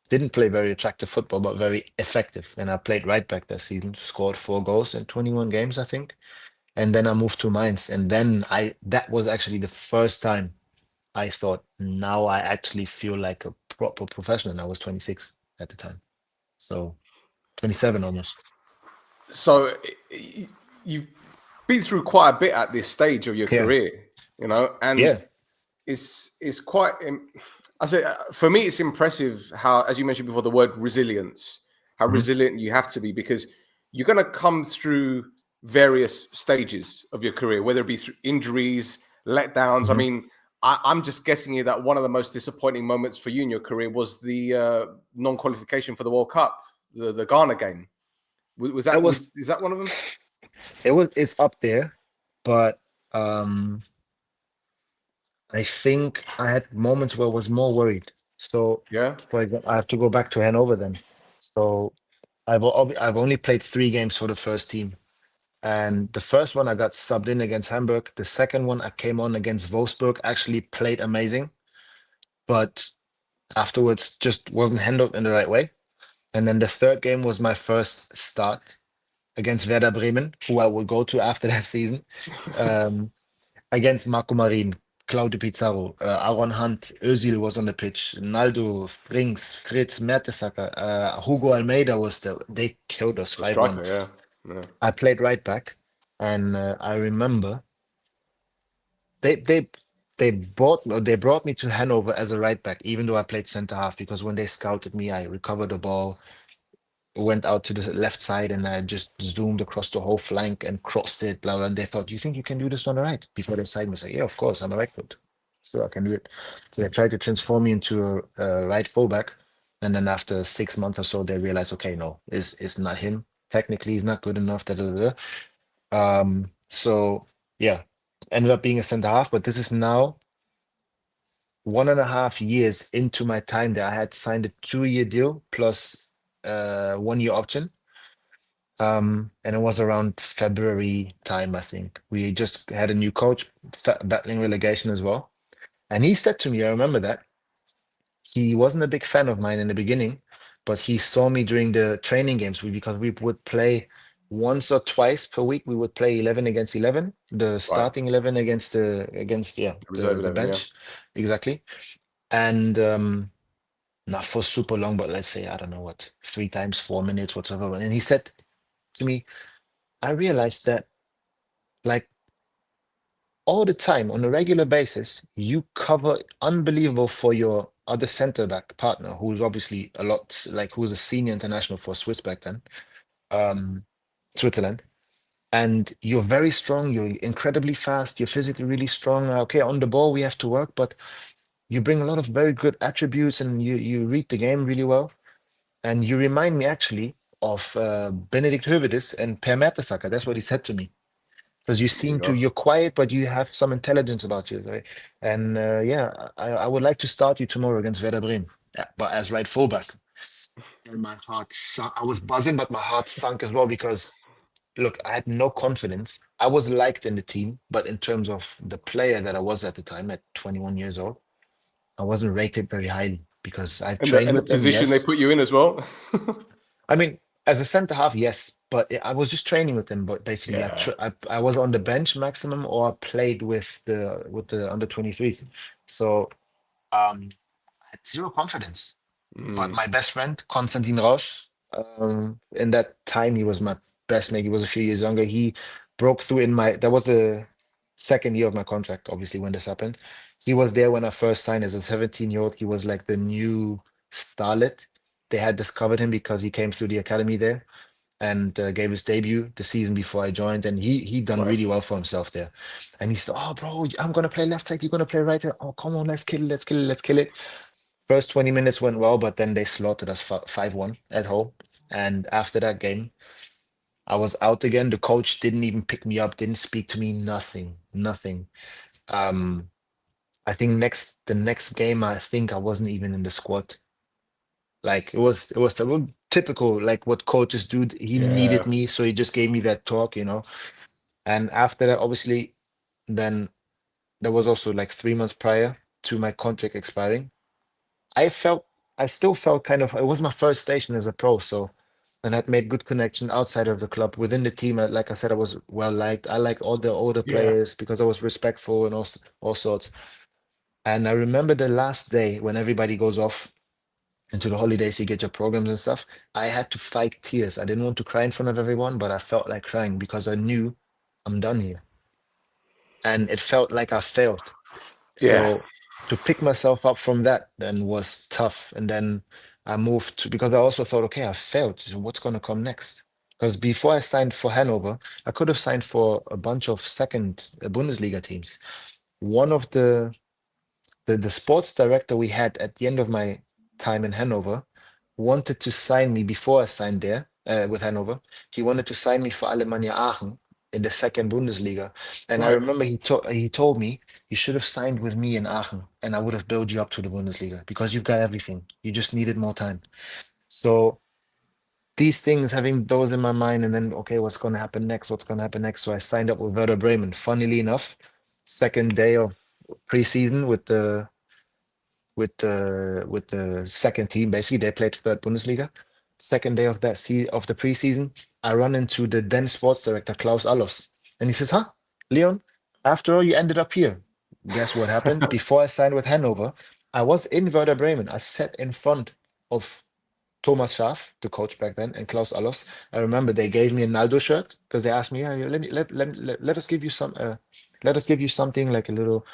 didn't play very attractive football, but very effective. And I played right back that season, scored 4 goals in 21 games, I think. And then I moved to Mainz. And then that was actually the first time I thought, now I actually feel like a proper professional. And I was 26 at the time. So 27 almost. So you been through quite a bit at this stage of your Yeah, career, you know, yeah. and it's quite. I say for me, it's impressive how, as you mentioned before, the word resilience, how Mhm. resilient you have to be, because you're going to come through various stages of your career, whether it be through injuries, letdowns. I Mhm. mean, I'm just guessing here that one of the most disappointing moments for you in your career was the non-qualification for the World Cup, the Ghana game. Was That that was is that one of them? it's up there, but um I think I had moments where I was more worried. So, Yeah, for example, I have to go back to Hanover then. So I've only played 3 games for the first team. And the first one I got subbed in against Hamburg. The second one I came on against Wolfsburg, actually played amazing, but afterwards just wasn't handled in the right way. And then the third game was my first start against Werder Bremen, who I will go to after that season. Um, Against Marco Marin, Claudio Pizarro, Aaron Hunt, Özil was on the pitch, Naldo, Frings, Fritz, Mertesacker, Hugo Almeida was there. They killed us the 5-1. striker. Yeah, yeah. I played right back, and I remember they they they brought me to Hanover as a right back, even though I played center half, because when they scouted me, I recovered the ball, went out to the left side, and I just zoomed across the whole flank and crossed it, blah, blah. And they thought, "Do you think you can do this on the right?" Before they signed me, I said, "Yeah, of course, I'm a right foot, so I can do it." So they tried to transform me into a right fullback, and then after 6 months or so, they realized, okay, no, it's not him. Technically, he's not good enough. Da, da, da, da. So yeah, ended up being a center half, but this is now 1.5 years into my time there. I had signed a 2-year deal plus 1 year option. And it was around February time, I think. We just had a new coach battling relegation as well. And he said to me, I remember that he wasn't a big fan of mine in the beginning, but he saw me during the training games because we would play once or twice per week. We would play 11 against 11, the Right. starting 11 against Reserve the 11. Yeah. bench, exactly. And not for super long, but let's say, I don't know what, 3 times 4 minutes, whatever. And he said to me, I realized that, like, all the time on a regular basis, you cover unbelievable for your other center back partner, who's obviously a lot like who's a senior international for Swiss back then, um, Switzerland. And you're very strong, you're incredibly fast, you're physically really strong. Okay, on the ball we have to work, but you bring a lot of very good attributes, and you read the game really well. And you remind me actually of Benedict Hövedes and Per Mertesacker. That's what he said to me, because you There you seem to, go. you're quiet but you have some intelligence about you, right? And yeah, I would like to start you tomorrow against Werder Bremen, yeah, but as right fullback. And my heart sunk. I was buzzing, but my heart sunk as well, because look, I had no confidence. I was liked in the team, but in terms of the player that I was at the time, at 21 years old, I wasn't rated very highly, because I've trained And the with them, position they yes. put you in as well. I mean, as a center half, yes, but I was just training with them. But basically, Yeah. I was on the bench maximum, or I played with the under 23s. So I had zero confidence. But Mm. my best friend, Konstantin Rausch, in that time he was my best mate. He was a few years younger. He broke through in my. That was the second year of my contract, obviously, when this happened. He was there when I first signed as a 17-year-old. He was like the new starlet. They had discovered him because he came through the academy there, and gave his debut the season before I joined, and he done Right. really well for himself there. And he said, "Oh, bro, I'm gonna play left side. You're gonna play right there. Oh, come on, let's kill it. Let's kill it. Let's kill it." First 20 minutes went well, but then they slaughtered us 5-1 at home. And after that game, I was out again. The coach didn't even pick me up, didn't speak to me, nothing, nothing. Um, I think the next game, I think I wasn't even in the squad. Like, it was a little typical, like what coaches do. He needed Yeah. me, so he just gave me that talk. And after that, obviously, then there was also like 3 months prior to my contract expiring. I felt, I still felt kind of, it was my first station as a pro. So, and I'd made good connection outside of the club, within the team. Like I said, I was well liked. I liked all the older Yeah. players because I was respectful and all sorts. And I remember the last day when everybody goes off into the holidays, you get your programs and stuff. I had to fight tears. I didn't want to cry in front of everyone, but I felt like crying, because I knew I'm done here. And it felt like I failed. Yeah. So to pick myself up from that then was tough. And then I moved to, because I also thought, okay, I failed. So what's going to come next? Because before I signed for Hanover, I could have signed for a bunch of second Bundesliga teams. One of the sports director we had at the end of my time in Hanover wanted to sign me before I signed there with Hanover. He wanted to sign me for Alemannia Aachen in the second Bundesliga. And I Right. remember he told me you should have signed with me in Aachen, and I would have built you up to the Bundesliga because you've got everything. You just needed more time. So these things, having those in my mind, and then okay, what's going to happen next? What's going to happen next? So I signed up with Werder Bremen. Funnily enough, second day of preseason with the second team. Basically, they played third Bundesliga. Second day of of the preseason, I run into the then sports director Klaus Allofs, and he says, "Huh, Leon? After all, you ended up here. Guess what happened? Before I signed with Hanover, I was in Werder Bremen. I sat in front of Thomas Schaaf, the coach back then, and Klaus Allofs. I remember they gave me a Naldo shirt because they asked me, yeah, let us give you some, let us give you something like a little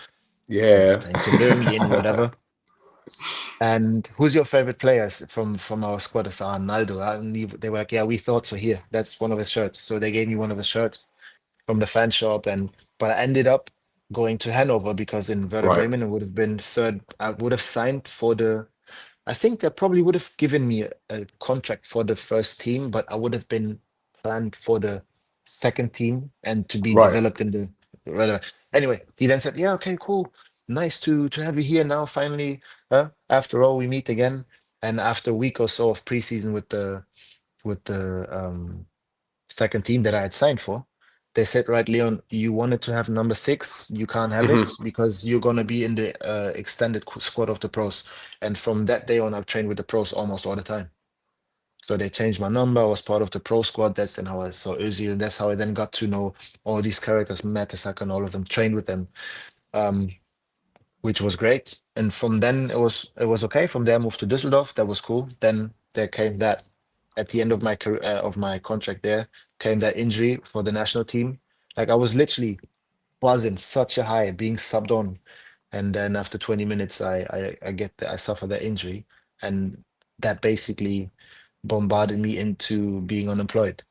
Yeah. thing to learn me in, whatever." And who's your favorite players from our squad? I said, Naldo. And they were like, yeah, we thought so. Here, that's one of his shirts. So they gave me one of his shirts from the fan shop, and but I ended up going to Hanover because in Werder Right. Bremen it would have been third. I would have signed for the. I think they probably would have given me a contract for the first team, but I would have been planned for the second team and to be Right. developed in the whatever. Anyway, he then said, "Yeah, okay, cool, nice to have you here now. Finally, after all, we meet again." And after a week or so of preseason with the second team that I had signed for, they said, "Right, Leon, you wanted to have number six. You can't have Mhm. it because you're gonna be in the extended squad of the pros." And from that day on, I've trained with the pros almost all the time. So they changed my number. I was part of the pro squad. That's then how I saw Özil, and that's how I then got to know all these characters, Mertesacker and all of them, trained with them, um, which was great. And from then it was okay. From there, I moved to Düsseldorf. That was cool. Then there came that at the end of my career of my contract there came that injury for the national team. Like I was literally buzzing such a high being subbed on, and then after 20 minutes, I suffer that injury, and that basically bombarded me into being unemployed.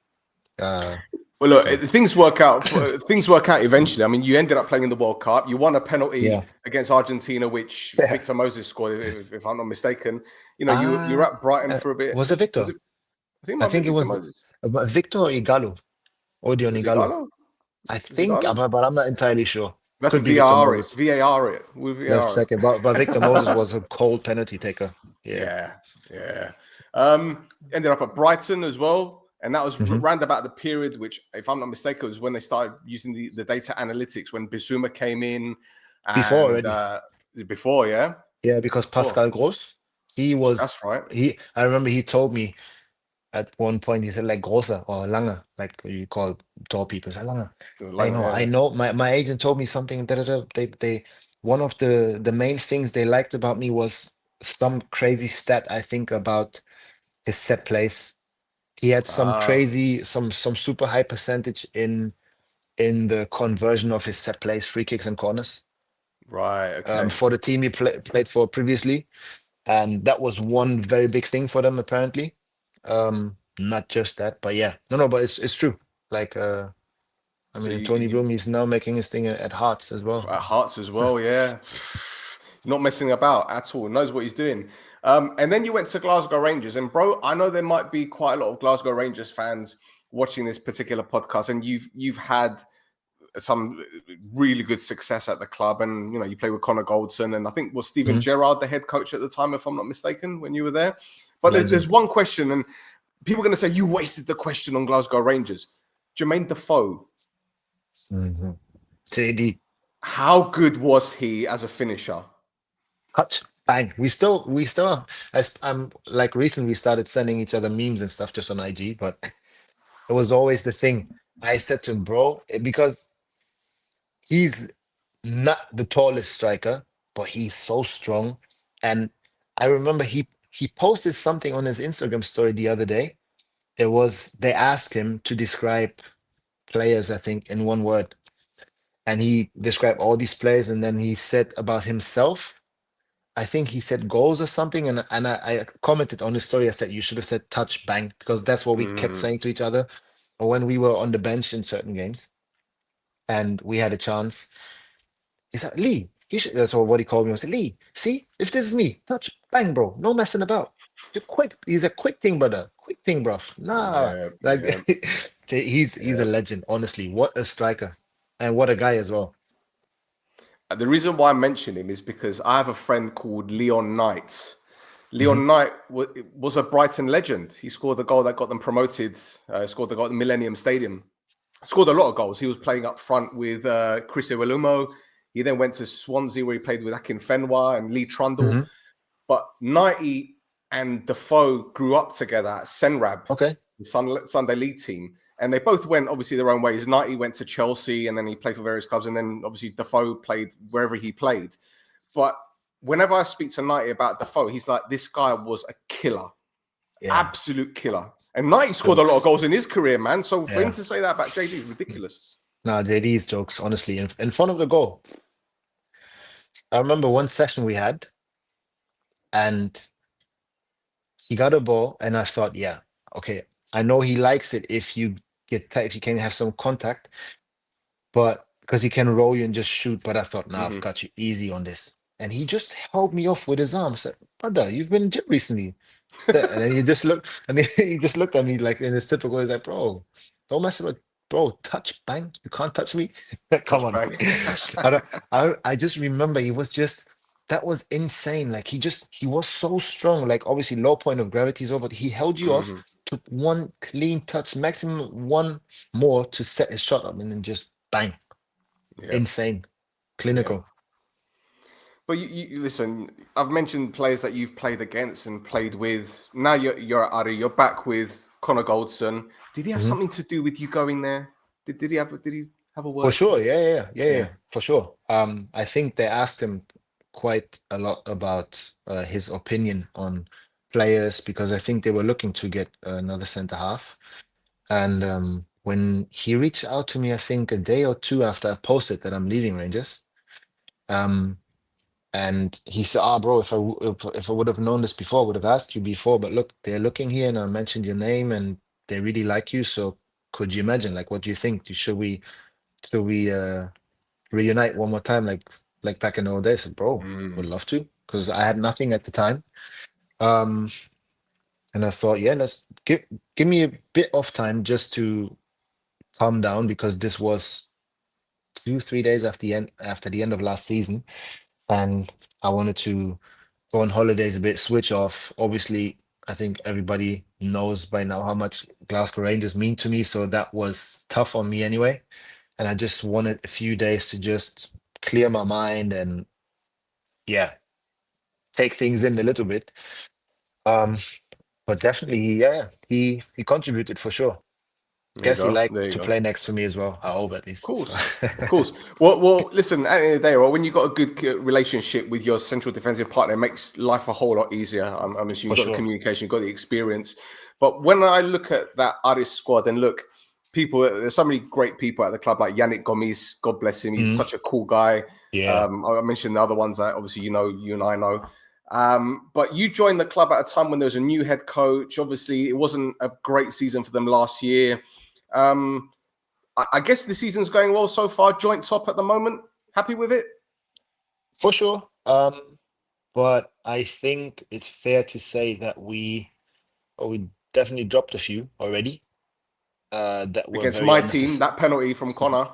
Uh, Well, look, so things work out eventually. I mean, you ended up playing in the World Cup. You won a penalty yeah. against Argentina, which Yeah. Victor Moses scored, if I'm not mistaken. You know, you're Ah, at Brighton for a bit. was it Was Victor? it? I think it I might be think it Victor was Moses. Victor or Igalo, Odion Was it Igalo. Galo? I Was it think, Galo? but I'm not entirely sure. That's a Could be Victor VAR it. Moses. VAR it. With Let's VAR check it. But Victor Moses was a cold penalty taker. Yeah. Yeah, yeah. Ended up at Brighton as well, and that was Mhm. round about the period which, if I'm not mistaken, was when they started using the data analytics when Bizuma came in, Before and already. before, yeah, Yeah, because before. Pascal Gross, he was That's right. I remember he told me at one point, he said like großer or lange, like you call tall people. He said, lange. I Yeah. know. My agent told me something. Da, da, da. They one of the main things they liked about me was some crazy stat. I think about his set plays. He had some Ah, crazy, some super high percentage in the conversion of his set plays, free kicks and corners. right. Okay. For the team he played for previously, and that was one very big thing for them apparently. Not just that, but yeah, no, but it's true. Like, I So mean, Tony you Bloom, he's now making his thing at Hearts as well. at Hearts as well, yeah. Not messing about at all. Knows what he's doing. And then you went to Glasgow Rangers, and bro, I know there might be quite a lot of Glasgow Rangers fans watching this particular podcast, and you've had some really good success at the club, and you know you play with Connor Goldson, and I think was Stephen Mhm. Gerrard the head coach at the time, if I'm not mistaken, when you were there. But there's Legend. one question, and people are going to say you wasted the question on Glasgow Rangers. Jermaine Defoe, Mhm. JD. how good was he as a finisher? Hutch. Bang. We still as I'm like recently started sending each other memes and stuff just on IG, but it was always the thing. I said to him, bro, because he's not the tallest striker, but he's so strong. And I remember he posted something on his Instagram story the other day. They asked him to describe players, I think, in one word. And he described all these players, and then he said about himself, I think he said goals or something, and I commented on his story. I said you should have said touch bang, because that's what we kept Mm, saying to each other when we were on the bench in certain games, and we had a chance. He said, Lee, you should, that's what he called me. I said, Lee, see, if this is me, touch bang, bro, no messing about. Just quick, he's a quick thing, brother, quick thing, bro. Nah, yeah, like yeah, he's a yeah. legend, honestly. What a striker, and what a guy as well. The reason why I mention him is because I have a friend called Leon Knight. Mhm. Leon Knight was a Brighton legend. He scored the goal that got them promoted. Scored the goal at the Millennium Stadium. Scored a lot of goals. He was playing up front with Chris Iwelumo. He then went to Swansea where he played with Akin Fenwa and Lee Trundle. Mhm. But Knighty and Defoe grew up together at Senrab, Okay. the Sunday League team. And they both went, obviously, their own ways. Knighty went to Chelsea and then he played for various clubs. And then, obviously, Defoe played wherever he played. But whenever I speak to Knighty about Defoe, he's like, this guy was a killer, Yeah. absolute killer. And Knighty scored a lot of Jokes. goals in his career, man. So for him Yeah. to say that about JD is ridiculous. Nah, JD's jokes, honestly, in front of the goal. I remember one session we had, and he got a ball, and I thought, yeah, okay, I know he likes it if you if you can have some contact, but because he can roll you and just shoot. But I thought, nah, I've Mm-hmm. got you easy on this. And he just held me off with his arm. Said, brother, you've been in gym recently. Said, and then he just looked, and he just looked at me like in his typical, he's like, bro, don't mess with, bro, touch, bang, you can't touch me. Come on. Touchback. I don't, I just remember he was just, that was insane. Like he was so strong. Like obviously low point of gravity as well, but he held you off, Mhm. took one clean touch, maximum one more to set his shot up, and then just bang. Yeah, Insane. yeah. Clinical. But you listen. I've mentioned players that you've played against and played with. Now you're at Ari. You're back with Connor Goldson. Did he have Mhm. something to do with you going there? Did he have a For word? sure. Yeah, Yeah. for sure. I think they asked him quite a lot about his opinion on players, because I think they were looking to get another centre half. And when he reached out to me, I think a day or two after I posted that I'm leaving Rangers, um, and he said, "Ah, bro, if I would have known this before, I would have asked you before. But look, they're looking here, and I mentioned your name, and they really like you. So could you imagine? Like, what do you think? Should we reunite one more time, like back in the old days?" I said, bro, would Mm. love to, because I had nothing at the time. Um, and I thought, yeah, let's give me a bit of time just to calm down, because this was 2 3 days after the end of last season, and I wanted to go on holidays a bit, switch off. Obviously, I think everybody knows by now how much Glasgow Rangers mean to me, so that was tough on me anyway. And I just wanted a few days to just clear my mind and, yeah, take things in a little bit. Um, but definitely, yeah, he contributed for sure. There you Guess he go. liked There you to go. play next to me as well. I hope, at Of least. So. course, of course. Well. Listen. At the end of the day, right, when you got a good relationship with your central defensive partner, it makes life a whole lot easier. I'm assuming For you've got the sure. communication, you've got the experience. But when I look at that Aris squad, and look, people, there's so many great people at the club, like Yannick Gomis. God bless him. He's Mhm. such a cool guy. Yeah. I mentioned the other ones that obviously you and I know. But you joined the club at a time when there was a new head coach. Obviously, it wasn't a great season for them last year. Um, I guess the season's going well so far. Joint top at the moment. Happy with it? For sure. But I think it's fair to say that we definitely dropped a few already. That were Against very my team, unnecessary. that penalty from Connor.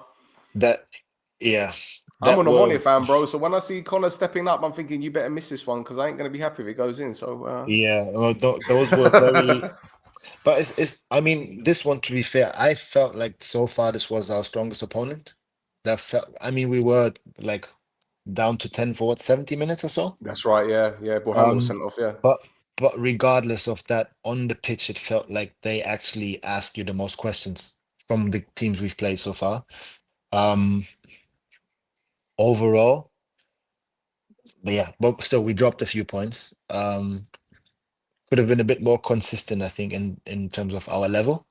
That yeah, I'm that an Omonia were fan, bro. So when I see Connor stepping up, I'm thinking you better miss this one because I ain't going to be happy if it goes in. So, yeah. Well, those were very. But it's. I mean, this one, to be fair, I felt like so far this was our strongest opponent. That felt. I mean, we were like down to 10 for what, 70 minutes or so. that's right. Yeah. Buhanda was Um, sent off. Yeah. but but regardless of that, on the pitch, it felt like they actually asked you the most questions from the teams we've played so far. Um, Overall, but yeah, but still we dropped a few points. Could have been a bit more consistent, I think, in terms of our level.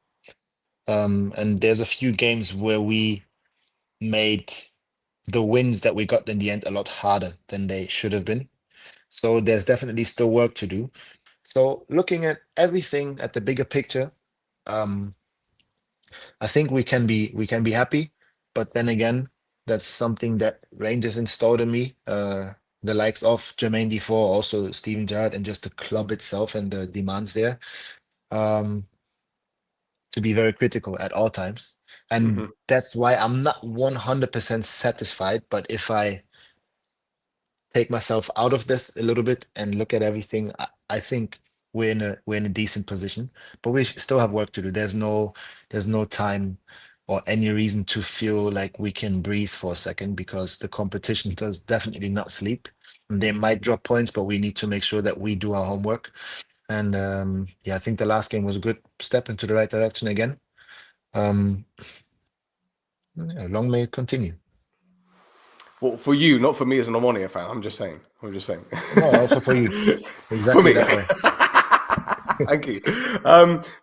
And there's a few games where we made the wins that we got in the end a lot harder than they should have been. So there's definitely still work to do. So looking at everything at the bigger picture, um, I think we can be happy. But then again, that's something that Rangers installed in me. The likes of Jermaine Defoe, also Steven Gerrard, and just the club itself and the demands there. Um, to be very critical at all times. And Hmm. that's why I'm not 100% satisfied. But if I take myself out of this a little bit and look at everything, I think we're in a decent position. But we still have work to do. There's no time or any reason to feel like we can breathe for a second, because the competition does definitely not sleep. They might drop points, but we need to make sure that we do our homework. And yeah, I think the last game was a good step into the right direction again. Um, yeah, long may it continue. Well, for you, not for me as an Omonia fan. I'm just saying. I'm just saying. No, also for you, For exactly me. that way. Thank you.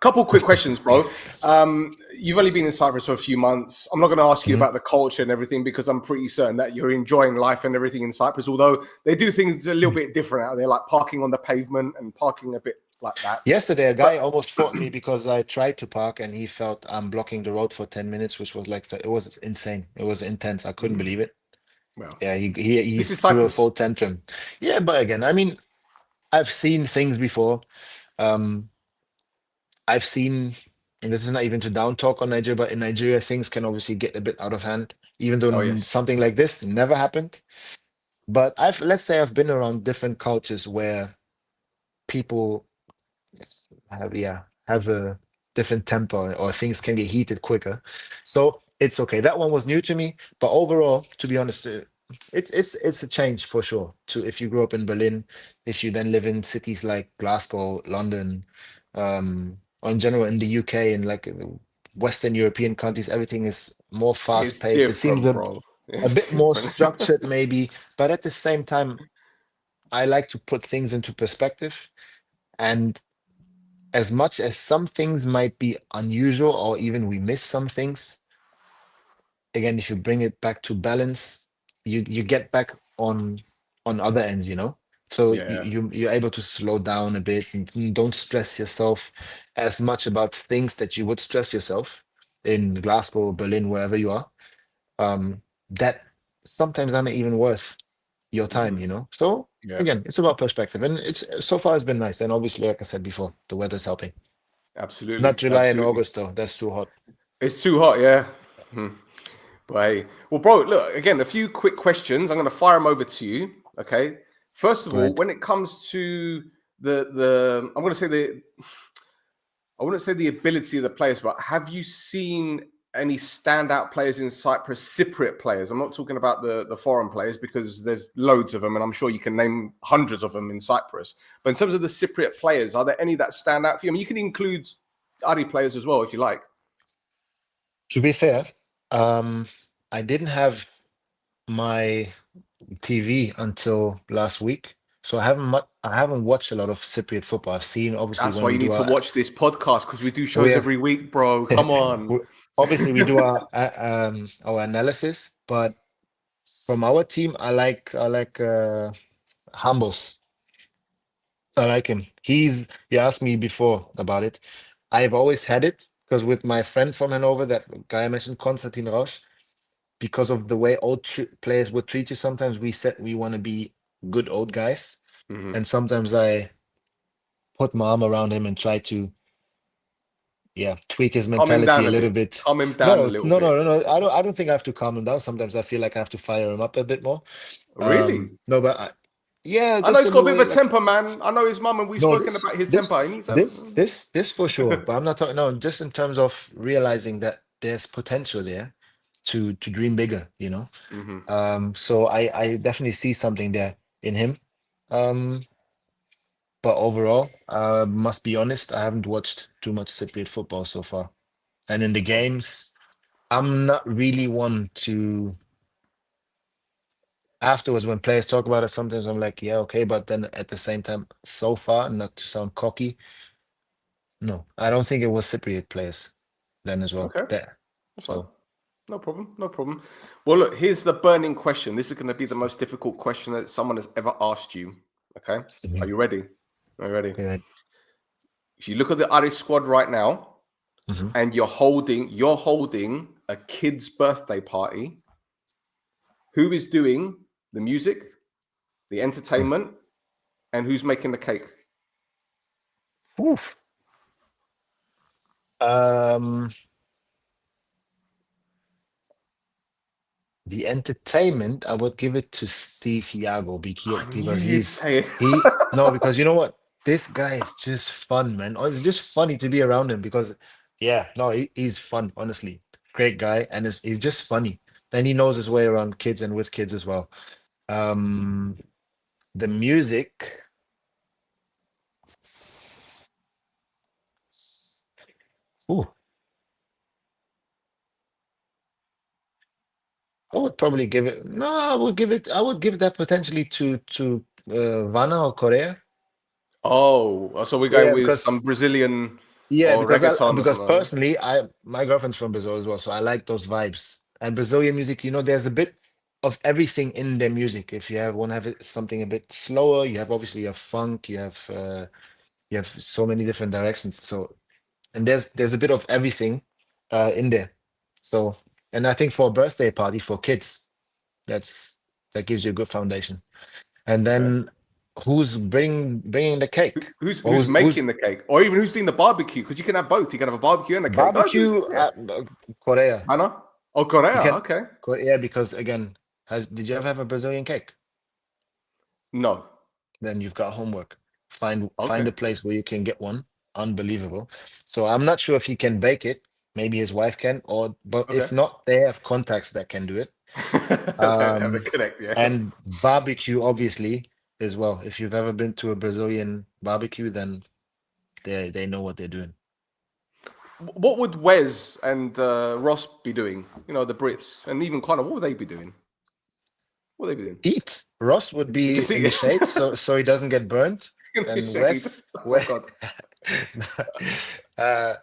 Couple quick questions, bro. You've only been in Cyprus for a few months. I'm not going to ask you Mhm. about the culture and everything, because I'm pretty certain that you're enjoying life and everything in Cyprus. Although they do things a little bit different out there, like parking on the pavement and parking a bit like that. Yesterday, a But guy almost fought me because I tried to park and he felt I'm blocking the road for 10 minutes, which was like, it was insane. It was intense. I couldn't believe it. well, Yeah, he this is threw a Cyprus. full tantrum. Yeah, but again, I mean, I've seen things before. Um, I've seen, and this is not even to down talk on Nigeria, but in Nigeria, things can obviously get a bit out of hand, even though Oh yes. something like this never happened. But let's say I've been around different cultures where people have a different temper, or things can get heated quicker. So it's okay. That one was new to me, but overall, to be honest, it's a change for sure. To if you grew up in Berlin, if you then live in cities like Glasgow, London, or in general in the UK and like Western European countries, everything is more fast It's paced. It seems different, bro. a It's bit more different. structured maybe, but at the same time, I like to put things into perspective. And as much as some things might be unusual or even we miss some things, again, if you bring it back to balance, you get back on other ends. So Yeah. you're able to slow down a bit and don't stress yourself as much about things that you would stress yourself in Glasgow, Berlin, wherever you are. That sometimes are not even worth your time, Hmm. So Yeah. again, it's about perspective, and it's so far it's been nice. And obviously, like I said before, the weather's helping. Not Absolutely. July and Absolutely. August though. That's too hot. It's too hot, yeah. Hmm. But hey, well, bro, look again. A few quick questions. I'm going to fire them over to you. Okay. First of Go all, ahead. when it comes to the, I'm going to say I wouldn't say the ability of the players, but have you seen any standout players in Cyprus, Cypriot players? I'm not talking about the foreign players, because there's loads of them, and I'm sure you can name hundreds of them in Cyprus. But in terms of the Cypriot players, are there any that stand out for you? I mean, you can include Ari players as well if you like. To be fair, I didn't have my TV until last week, so I haven't watched a lot of Cypriot football. I've seen obviously That's when why we you do need to our watch this podcast, because we do we shows have every week, bro. Come on. obviously we do our analysis, but from our team, I like Hambos. I like him. You asked me before about it. I've always had it because with my friend from Hanover, that guy I mentioned, Konstantin Rausch, because of the way old players would treat you, sometimes we said we want to be good old guys. Mhm. And sometimes I put my arm around him and try to, yeah, tweak his Calm him mentality down a a little bit. bit. Calm him down a No, little no, bit. no, no, no. I don't think I have to calm him down. Sometimes I feel like I have to fire him up a bit more. Really? No, but yeah, I know just he's in got the a bit way, of a like, temper, man. I know his mum, and we've no, spoken this, about his this, temper. He needs a. this, this, this for sure. But I'm not talking. No, just in terms of realizing that there's potential there to dream bigger. Mhm. So I definitely see something there in him. Um, but overall, must be honest, I haven't watched too much Cypriot football so far. And in the games, I'm not really one to. Afterwards, when players talk about it, sometimes I'm like, yeah, okay. But then at the same time, so far, not to sound cocky, no, I don't think it was Cypriot players. then as well. Okay. There. That's fine. So No problem. No problem. Well, look, here's the burning question. This is going to be the most difficult question that someone has ever asked you. Okay. Are you ready? Are you ready? yeah. If you look at the Aris squad right now, Mhm. and you're holding a kid's birthday party, who is doing the music, the entertainment, and who's making the cake? Oof. The entertainment, I would give it to Steve Iago I knew because you'd say it. because you know what? This guy is just fun, man. Oh, it's just funny to be around him because, yeah, no, he's fun, honestly. Great guy, and he's just funny. And he knows his way around kids and with kids as well. The music, ooh, I would probably give it. No, I would give that potentially to Vanna or Korea. Oh, so we're going Yeah, with because some Brazilian Yeah, or reggaeton or because something like personally, my girlfriend's from Brazil as well, so I like those vibes. And Brazilian music, there's a bit of everything in their music. If you want to have something a bit slower, you have obviously a funk, you have so many different directions. So and there's a bit of everything in there. So and I think for a birthday party for kids, that gives you a good foundation. And that. then who's bringing the cake? Or Who's who's making the cake, or even who's doing the barbecue? Because you can have both. You can have a barbecue and a cake. Oh, barbecue? yeah. Korea. Hannah? Oh, You Korea. can, Okay. yeah, because again, did you ever have a Brazilian cake? No. Then you've got homework. Find Okay. a place where you can get one. Unbelievable. So I'm not sure if he can bake it. Maybe his wife can, but Okay. if not, they have contacts that can do it. They have a connect. Yeah. And barbecue, obviously, as well. If you've ever been to a Brazilian barbecue, then they know what they're doing. What would Wes and Ross be doing? The Brits, and even Connor. What would they be doing? What would they be doing? Eat. Ross would be Just in the eat shade, so he doesn't get burnt. in the And shade. Oh God. uh,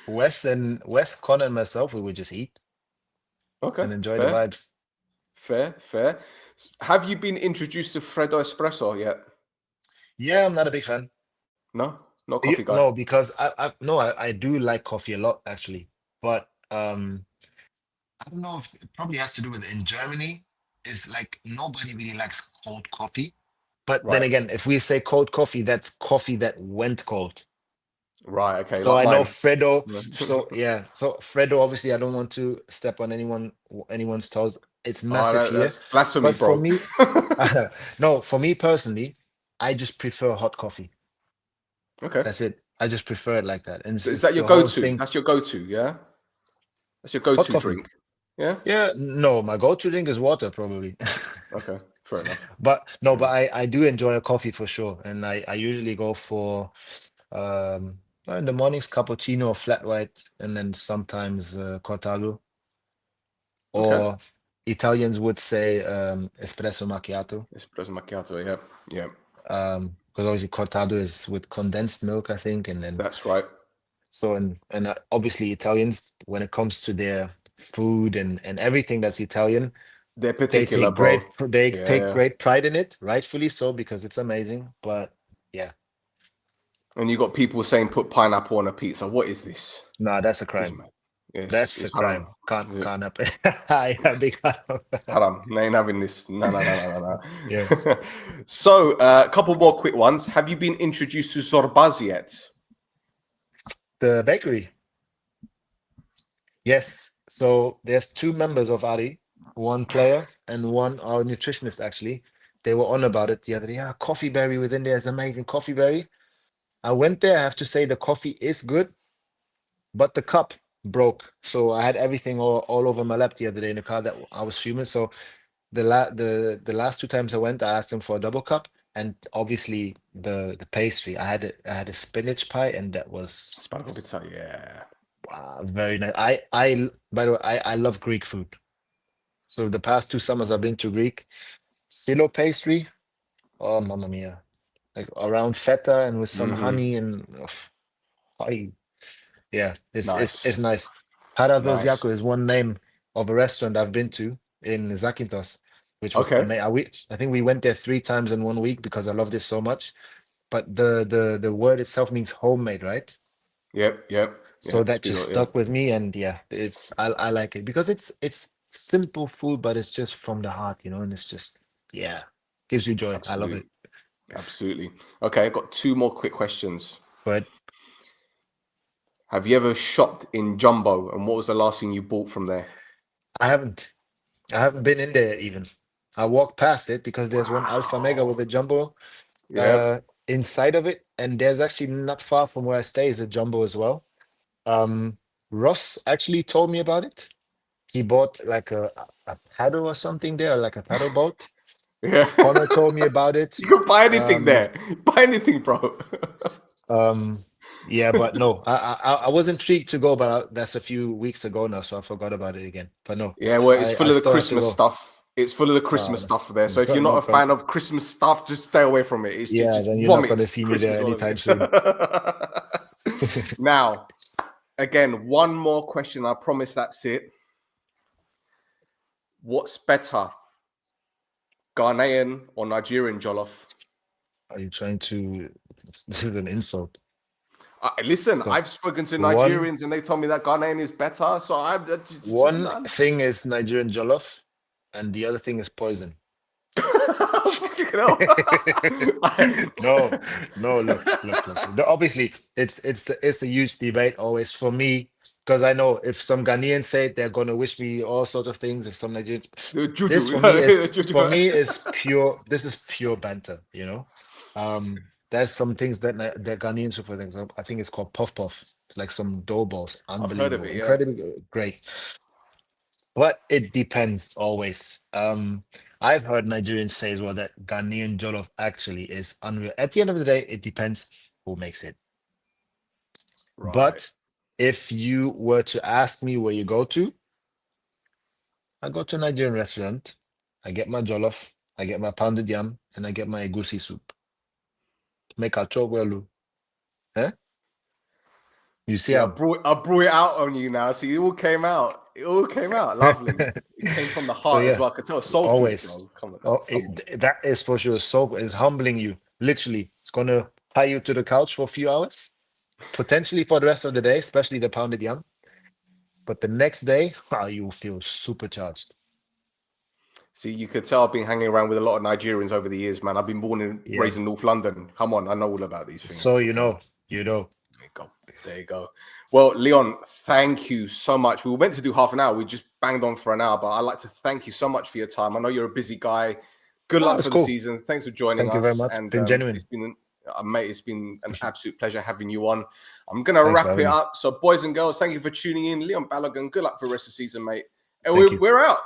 Wes, Connor, and myself, we would just eat Okay. and enjoy the Fair. vibes. Fair. Have you been introduced to Freddo Espresso yet? Yeah, I'm not a big fan. No, no coffee guy. No, because I do like coffee a lot actually, but I don't know if it probably has to do with in Germany. It's like nobody really likes cold coffee. But then Right. again, if we say cold coffee, that's coffee that went cold. Right. Okay. So Like I know mine. Fredo. So yeah. So Fredo, obviously, I don't want to step on anyone's toes. It's Oh, massive here. that's blasphemy, But for bro. me, no, for me personally, I just prefer hot coffee. Okay. That's it. I just prefer it like that. And Is it's that your the whole go-to? thing. That's your go-to, yeah? That's your Hot go-to coffee. drink. Yeah? Yeah, no, my go-to drink is water, probably. Okay. Fair enough. But no, Fair but enough. I do enjoy a coffee for sure. And I usually go for in the mornings cappuccino or flat white, and then sometimes cortado. Okay. Or Italians would say espresso macchiato. Espresso macchiato, yeah. Yeah. Because obviously cortado is with condensed milk, I think, and then That's right. so and obviously Italians, when it comes to their food and everything that's Italian, They're they particular, take bro. take Yeah. great pride in it, rightfully so, because it's amazing. But yeah, And you got people saying put pineapple on a pizza. What is this? no, that's a It's crime. mad. Yes, That's a it's haram. crime. Can't Yeah. happen. Yeah, big haram. Haram. I ain't having this. No. Yes. So, a couple more quick ones. Have you been introduced to Zorbaz yet? The bakery. Yes. So there's two members of Ari, one player and one our nutritionist actually. They were on about it the other day. Yeah, coffee berry within there is amazing. Coffee berry. I went there. I have to say the coffee is good, but the cup broke. So I had everything all over my lap the other day in the car that I was fuming. So the last two times I went, I asked them for a double cup, and obviously the pastry. I had a spinach pie, and that was Sparkle pizza, yeah. wow, very nice. I by the way, I love Greek food. So the past 2 summers I've been to Greek. Filo pastry. Oh, mamma mia. Like around feta and with some Mm-hmm. honey and yeah, it's Nice. nice. Karadozyako is one name of a restaurant I've been to in Zakynthos, which was Okay. amazing. I think we went there 3 times in 1 week because I loved it so much. But the word itself means homemade, right? Yep. So that Speak just of, yeah. stuck with me, and yeah, I like it because it's simple food, but it's just from the heart, and it's just gives you joy. I love it. Absolutely. Okay, I've got 2 more quick questions. But Have you ever shopped in Jumbo, and what was the last thing you bought from there? I haven't been in there even. I walked past it because there's one Alpha Mega with a jumbo Yep. inside of it, and there's actually not far from where I stay is a jumbo as well. Ross actually told me about it. He bought like a paddle or something there, like a paddle boat. Yeah. Connor told me about it. You can buy anything Um, there. Buy anything, bro. yeah, but no, I was intrigued to go, but that's a few weeks ago now, so I forgot about it again. But no, Yeah, well, it's I full of the still have to Christmas go. stuff. It's full of the Christmas stuff there. So if you're not No a fan problem. of Christmas stuff, just stay away from it. It's Yeah, just then you're not going to vomits see me Christmas there all over anytime soon. it. Now, again, one more question. I promise that's it. What's better, Ghanaian or Nigerian jollof? Are you trying to? This is an insult. Listen, So I've spoken to one Nigerians and they told me that Ghanaian is better. So I'm just one none. thing is Nigerian jollof, and the other thing is poison. Fucking hell. No, look. Obviously, it's a huge debate always for me because I know if some Ghanaians say it, they're gonna wish me all sorts of things. If some Nigerians, The juju. this for me is Juju. pure. This is pure banter. There's some things that that Ghanaians do, for example. I think it's called puff puff. It's like some dough balls. I've heard of Unbelievable, it, yeah. incredibly great. But it depends always. I've heard Nigerians say as well that Ghanaian jollof actually is unreal. At the end of the day, it depends who makes it. Right. But if you were to ask me where you go to, I go to a Nigerian restaurant, I get my jollof, I get my pounded yam, and I get my egusi soup. Make a chogwelu. Eh? You see See, I how brought it out on you now. See, it all came out. It all came out. Lovely. It came from the So heart as yeah, well. I could tell soul food, always. bro. Come on. Oh, that is for sure. So it's humbling you. Literally, it's gonna tie you to the couch for a few hours, potentially for the rest of the day, especially the pounded yam. But the next day, you will feel supercharged. See, you could tell I've been hanging around with a lot of Nigerians over the years, man. I've been born and Yeah. raised in North London. Come on, I know all about these things. So you know. There you go. Well, Leon, thank you so much. We were meant to do half an hour. We just banged on for an hour, but I'd like to thank you so much for your time. I know you're a busy guy. Good luck It's for cool. the season. Thanks for joining Thank us. you very much. And Been genuine. it's been an absolute pleasure having you on. I'm going to Thanks for wrap having it me. up. So, boys and girls, thank you for tuning in. Leon Balogun, good luck for the rest of the season, mate. And Thank you. we're out.